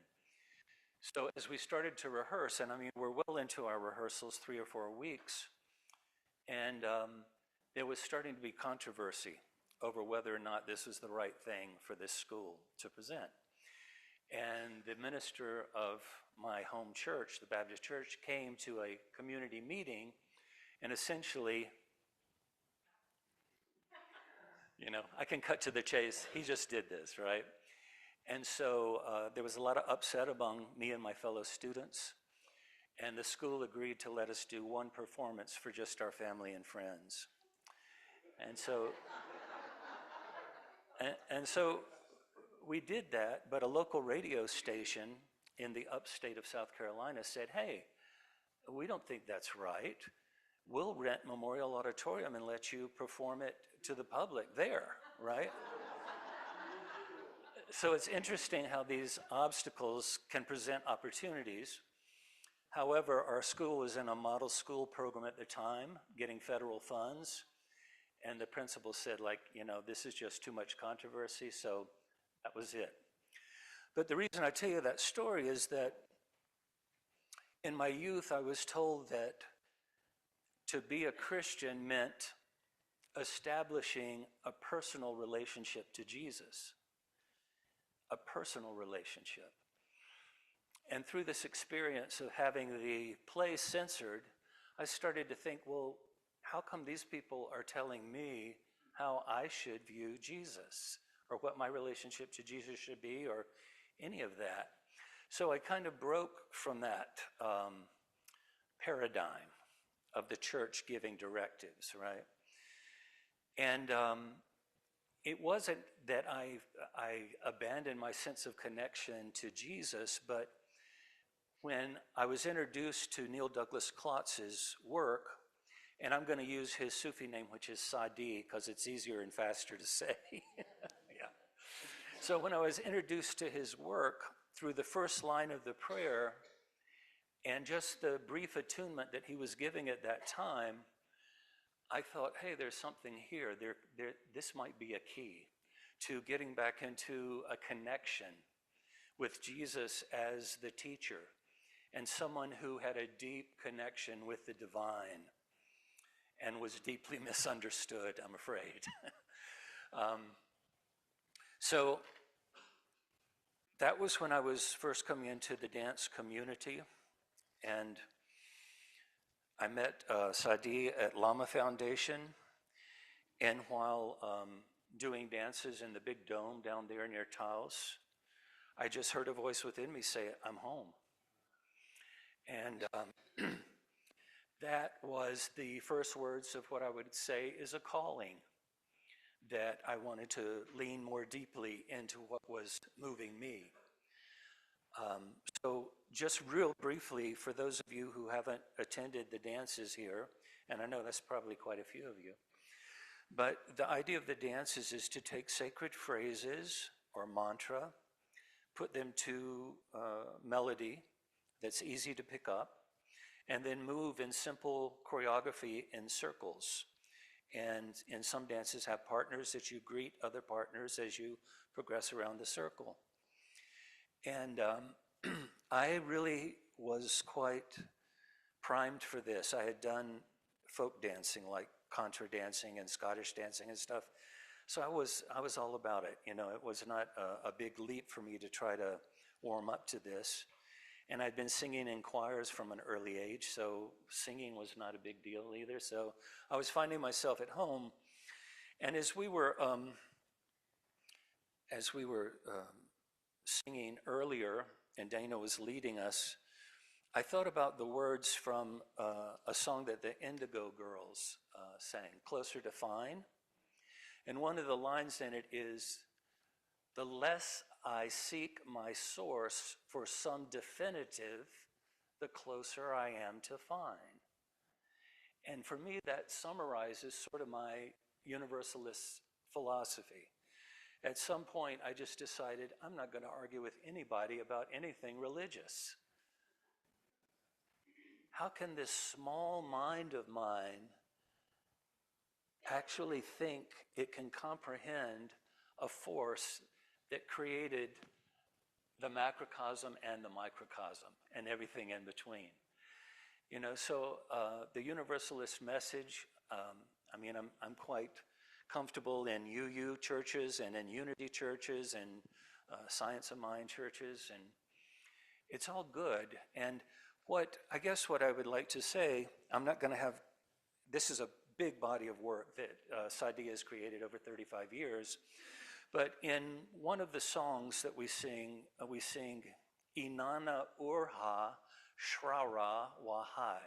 so as we started to rehearse, and we're well into our rehearsals, 3 or 4 weeks, and there was starting to be controversy over whether or not this was the right thing for this school to present. And the minister of my home church, the Baptist church, came to a community meeting and essentially, I can cut to the chase. He just did this, right? And so there was a lot of upset among me and my fellow students. And the school agreed to let us do one performance for just our family and friends. And so, and so we did that, but a local radio station in the upstate of South Carolina said, hey, we don't think that's right. We'll rent Memorial Auditorium and let you perform it to the public there, right? So it's interesting how these obstacles can present opportunities. However, our school was in a model school program at the time, getting federal funds, and the principal said, this is just too much controversy, so that was it. But the reason I tell you that story is that in my youth, I was told that to be a Christian meant establishing a personal relationship to Jesus, a personal relationship. And through this experience of having the play censored, I started to think, well, how come these people are telling me how I should view Jesus, or what my relationship to Jesus should be, or any of that? So I kind of broke from that paradigm of the church giving directives, right? And it wasn't that I abandoned my sense of connection to Jesus, but when I was introduced to Neil Douglas-Klotz's work, and I'm going to use his Sufi name, which is Sadi, because it's easier and faster to say. Yeah. So when I was introduced to his work, through the first line of the prayer, And just the brief attunement that he was giving at that time, I thought, hey, there's something here. This might be a key to getting back into a connection with Jesus as the teacher and someone who had a deep connection with the divine and was deeply misunderstood, I'm afraid. So that was when I was first coming into the dance community, and I met Sadi at Lama Foundation, and while doing dances in the big dome down there near Taos, I just heard a voice within me say, I'm home. And that was the first words of what I would say is a calling, that I wanted to lean more deeply into what was moving me. So just real briefly, for those of you who haven't attended the dances here, and I know that's probably quite a few of you, but the idea of the dances is to take sacred phrases or mantra, put them to melody that's easy to pick up, and then move in simple choreography in circles. And in some dances have partners that you greet other partners as you progress around the circle. And I really was quite primed for this. I had done folk dancing, like contra dancing and Scottish dancing and stuff. So I was all about it. You know, it was not a big leap for me to try to warm up to this. And I'd been singing in choirs from an early age, so singing was not a big deal either. So I was finding myself at home. And as we were singing earlier, and Dana was leading us, I thought about the words from a song that the Indigo Girls sang, Closer to Fine. And one of the lines in it is, the less I seek my source for some definitive, the closer I am to fine. And for me, that summarizes sort of my universalist philosophy. At some point, I just decided I'm not going to argue with anybody about anything religious. How can this small mind of mine actually think it can comprehend a force that created the macrocosm and the microcosm and everything in between? You know, so the universalist message, I mean, I'm quite comfortable in UU churches and in unity churches and science of mind churches, and it's all good. And I guess what I would like to say, I'm not going to have, this is a big body of work that Sadi has created over 35 years, but in one of the songs that we sing Inanna Urha Shrara Wahai,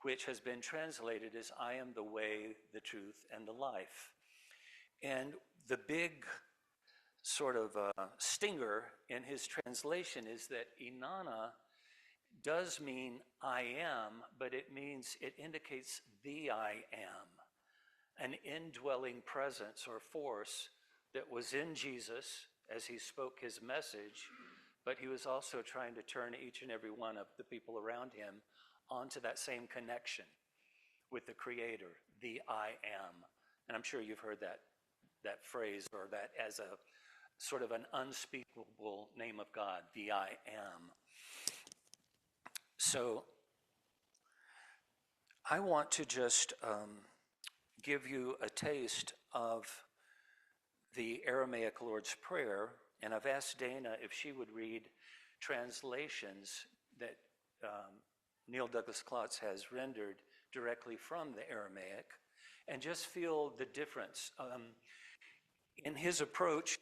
which has been translated as I am the way, the truth, and the life. And the big sort of stinger in his translation is that Inanna does mean I am, but it indicates the I am, an indwelling presence or force that was in Jesus as he spoke his message, but he was also trying to turn each and every one of the people around him onto that same connection with the Creator, the I am. And I'm sure you've heard that phrase or that as a sort of an unspeakable name of God, the I am. So I want to just give you a taste of the Aramaic Lord's Prayer, and I've asked Dana if she would read translations that Neil Douglas-Klotz has rendered directly from the Aramaic, and just feel the difference. In his approach,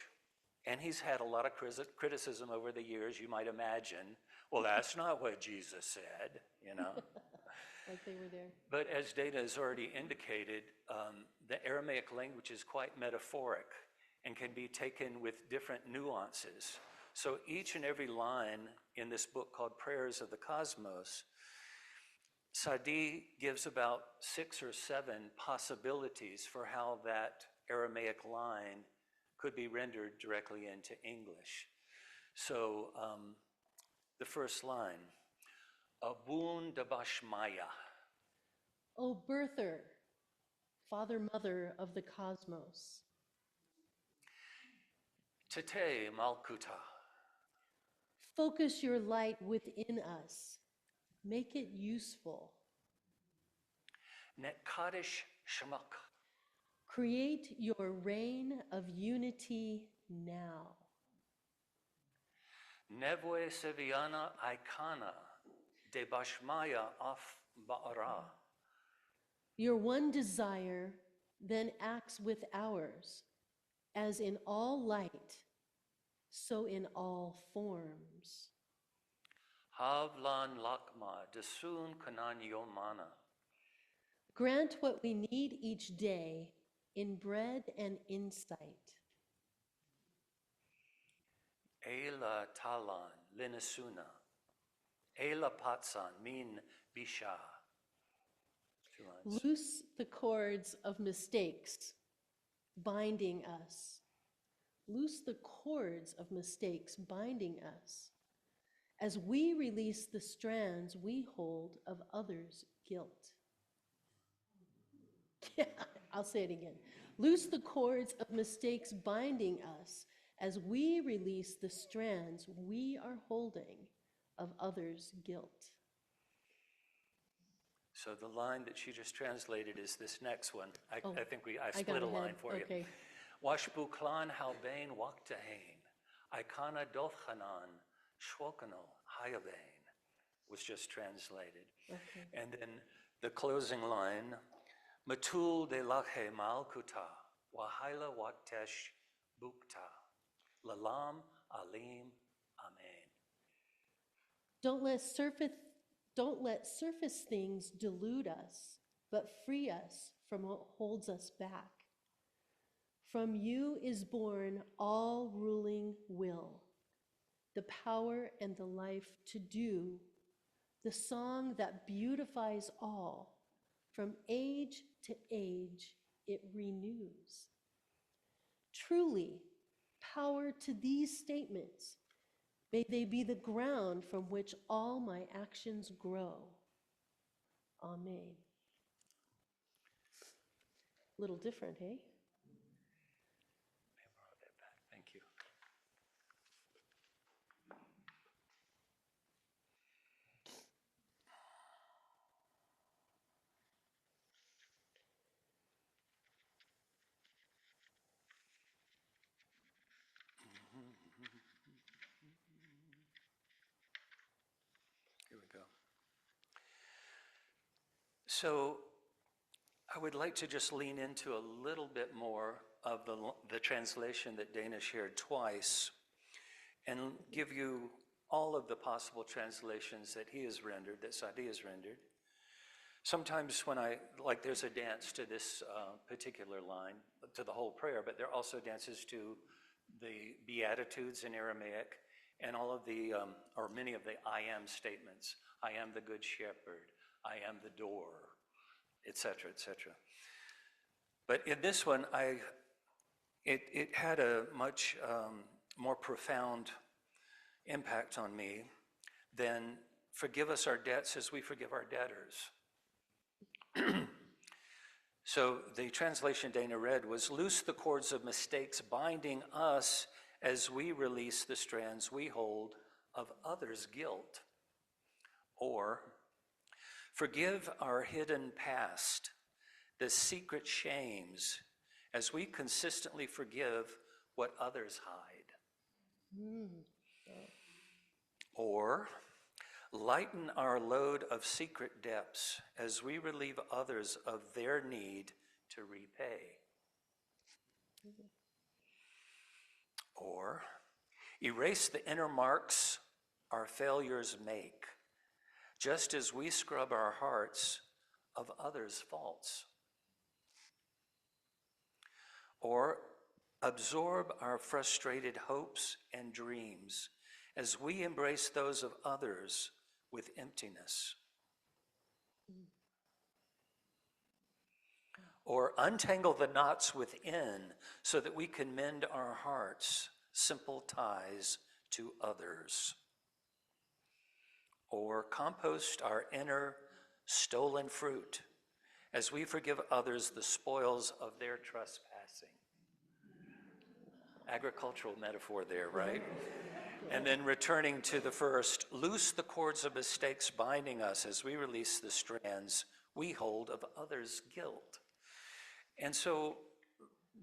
and he's had a lot of criticism over the years, you might imagine, well, that's not what Jesus said, you know. Like they were there. But as Dana has already indicated, the Aramaic language is quite metaphoric and can be taken with different nuances. So each and every line in this book called Prayers of the Cosmos, Sadi gives about 6 or 7 possibilities for how that Aramaic line could be rendered directly into English. So the first line, Abun Dabashmaya. O birther, father, mother of the cosmos. Tete Malkuta. Focus your light within us. Make it useful. Netkadish Shmak. Create your reign of unity now. Nevwe Seviana Aikana de Bashmaya af Ba'ara. Your one desire then acts with ours, as in all light, so in all forms. Havlan Lakma Desun Kanan Yomana. Grant what we need each day in bread and insight. Ela Talan Linisuna. Ela Patsan Min Bisha. Loose the cords of mistakes binding us. Loose the cords of mistakes binding us as we release the strands we hold of others' guilt. Yeah, I'll say it again. Loose the cords of mistakes binding us as we release the strands we are holding of others' guilt. So the line that she just translated is this next one. I think I got split a ahead. line for Okay. you. Washbu klan halbain waktahain. Ikana dovchanan shwokano hayabain was just translated. Okay. And then the closing line, Matul de lakhe malkuta, wahaila waktesh bukta, lalam alim amen. Don't let surface things delude us, but free us from what holds us back. From you is born all ruling will, the power and the life to do, the song that beautifies all. From age to age, it renews. Truly, power to these statements. May they be the ground from which all my actions grow. Amen. Little different, hey? Thank you. Here we go. So I would like to just lean into a little bit more of the translation that Dana shared twice and give you all of the possible translations that he has rendered, that Sadi has rendered. Sometimes when there's a dance to this particular line, to the whole prayer, but there are also dances to the Beatitudes in Aramaic and all of the, or many of the I am statements. I am the good shepherd. I am the door, etc., etc. But in this one, it had a much more profound impact on me than forgive us our debts as we forgive our debtors. So the translation Dana read was, loose the cords of mistakes binding us as we release the strands we hold of others' guilt. Or, forgive our hidden past, the secret shames, as we consistently forgive what others hide. Or, lighten our load of secret debts as we relieve others of their need to repay. Or, erase the inner marks our failures make, just as we scrub our hearts of others' faults. Or, absorb our frustrated hopes and dreams as we embrace those of others with emptiness. Or untangle the knots within so that we can mend our hearts' simple ties to others. or compost our inner stolen fruit as we forgive others the spoils of their trespassing. Agricultural metaphor there, right? And then returning to the first, loose the cords of mistakes binding us as we release the strands we hold of others' guilt. And so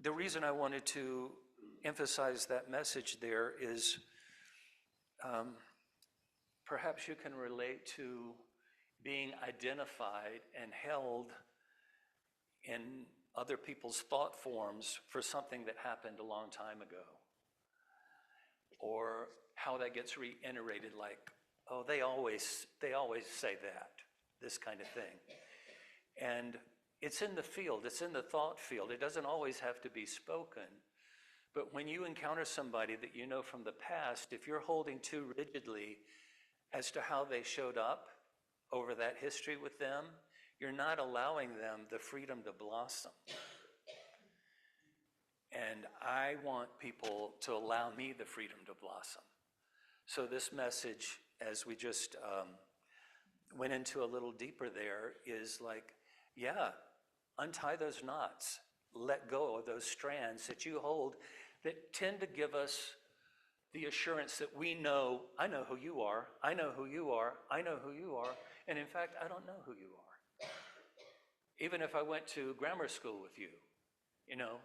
the reason I wanted to emphasize that message there is perhaps you can relate to being identified and held in other people's thought forms for something that happened a long time ago. Or how that gets reiterated, like, oh, they always say that, this kind of thing. And it's in the field, it's in the thought field. It doesn't always have to be spoken. But when you encounter somebody that you know from the past, if you're holding too rigidly as to how they showed up over that history with them, you're not allowing them the freedom to blossom. And I want people to allow me the freedom to blossom. So this message, as we just went into a little deeper there, is like, yeah, untie those knots. Let go of those strands that you hold that tend to give us the assurance that we know, I know who you are, I know who you are, I know who you are, and in fact, I don't know who you are. Even if I went to grammar school with you, you know,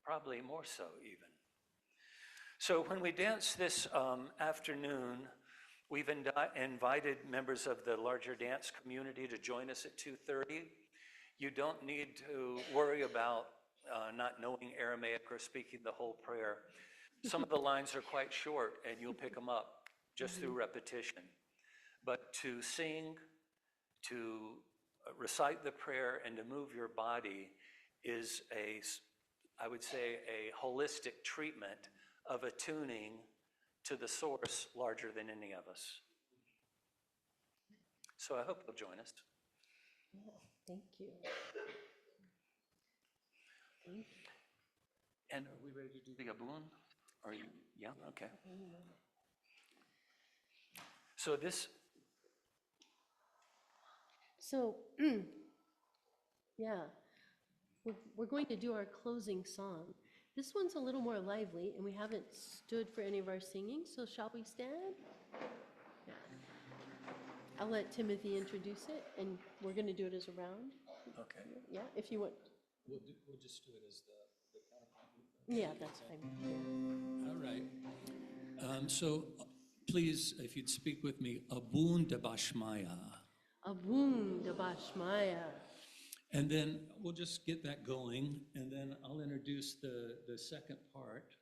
probably more so even. So when we dance this afternoon, we've invited members of the larger dance community to join us at 2:30. You don't need to worry about not knowing Aramaic or speaking the whole prayer. Some of the lines are quite short, and you'll pick them up just through repetition. But to sing, to recite the prayer, and to move your body is I would say, a holistic treatment of attuning to the source larger than any of us. So I hope you'll join us. Yeah, thank you. And are we ready to do the abun? Are you? Yeah, okay. So yeah, we're going to do our closing song. This one's a little more lively, and we haven't stood for any of our singing, so shall we stand? Yeah. I'll let Timothy introduce it, and we're going to do it as a round. Okay. Yeah, if you want. We'll just do it as the counterpoint. Yeah, that's fine. Yeah. All right. So please, if you'd speak with me, Abun Dabashmaya. Abun Dabashmaya. And then we'll just get that going, and then I'll introduce the second part.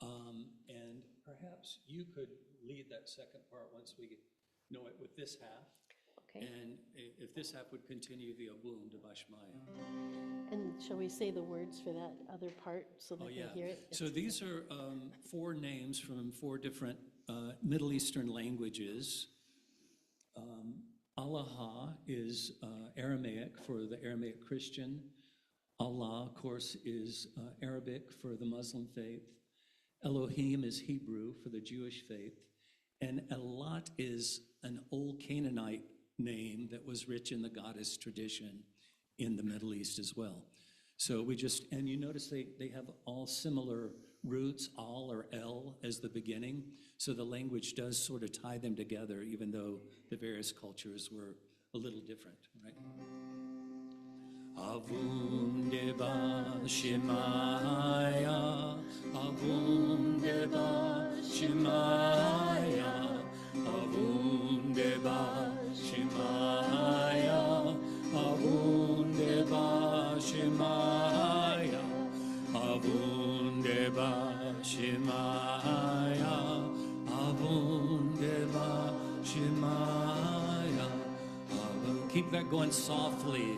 And perhaps you could lead that second part once we know it with this half. Okay. And if this half would continue the Abun Dabashmaya. And shall we say the words for that other part so they can hear it? So these are 4 names from 4 different Middle Eastern languages. Allah is Aramaic for the Aramaic Christian. Allah, of course, is Arabic for the Muslim faith. Elohim is Hebrew for the Jewish faith. And Elat is an old Canaanite name that was rich in the goddess tradition in the Middle East as well. So and you notice they have all similar roots, Al or El as the beginning. So the language does sort of tie them together, even though the various cultures were a little different, right? Avun deba shemaya, avun deba shemaya, avun deba shemaya, avun deba shemaya, avun deba shemaya, avun deba shemaya. Keep that going softly.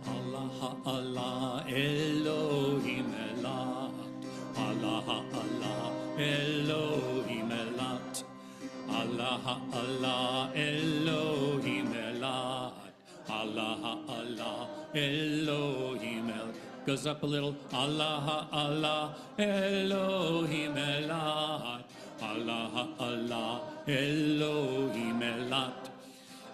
Allah, Allah, Elohim Elat. Allah, Allah, Elohim Elat. Allah, Allah, Elohim Elat. Allah, Allah, Elohim Elat. Goes up a little. Allah, Allah, Elohim Elad. Allah, Allah, Elohim Elad.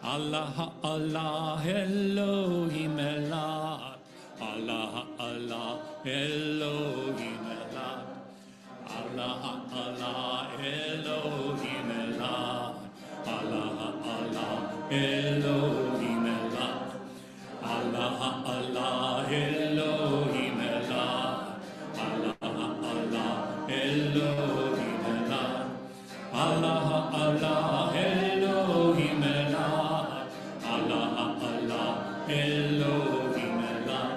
Allah, Allah, Elohim Elad. Allah, Allah, Elohim Elad. Allah, Allah, Elohim Elad. Allah, Allah, Elohim Elad. Allah, Allah, Elohim Elad. Allah, Allah, Elohim Elad. Allah, Allah, Elohim Elad. Allah, Allah, Elohim Elad.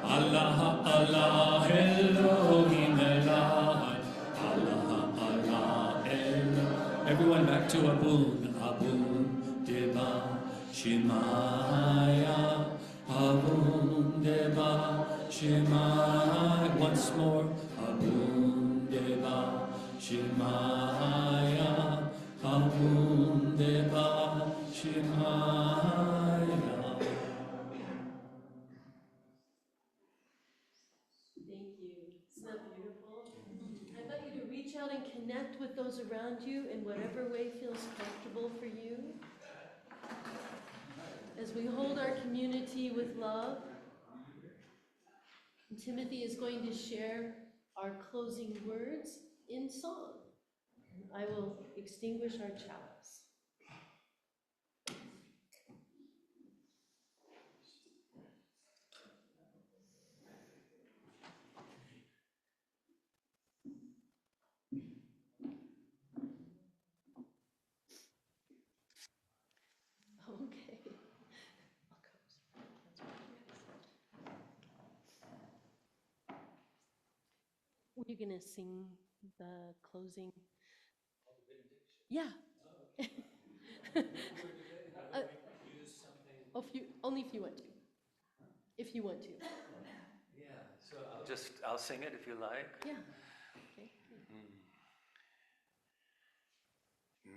Allah, Allah, Elohim Elad. Allah, Allah, Elohim. Everyone back to Abun, Abun, Deba, Shemaya, Abun, Deba, Shemaya. Once more, Abun, Deba, Shemaya, Abun, Deba, Shemaya. Thank you. Isn't that beautiful? I invite you to reach out and connect with those around you in whatever way feels comfortable for you. As we hold our community with love, Timothy is going to share our closing words in song. I will extinguish our chalice. Okay. Were you going to sing the closing? Yeah. Only if you want to. If you want to. Yeah, so I'll sing it if you like. Yeah. Okay.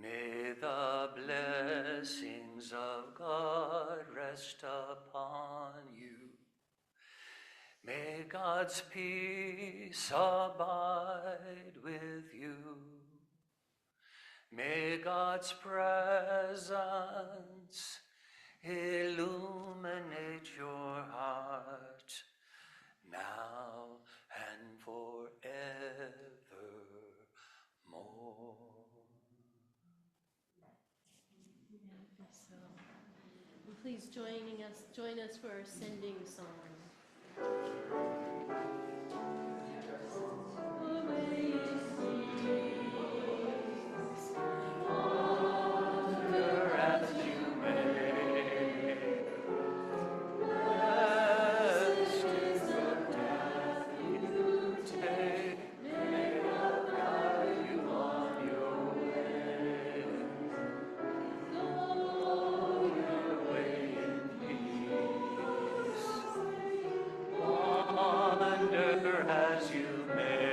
May the blessings of God rest upon you. May God's peace abide with you. May God's presence illuminate your heart now and forevermore. So, please join us for our sending song. As you may.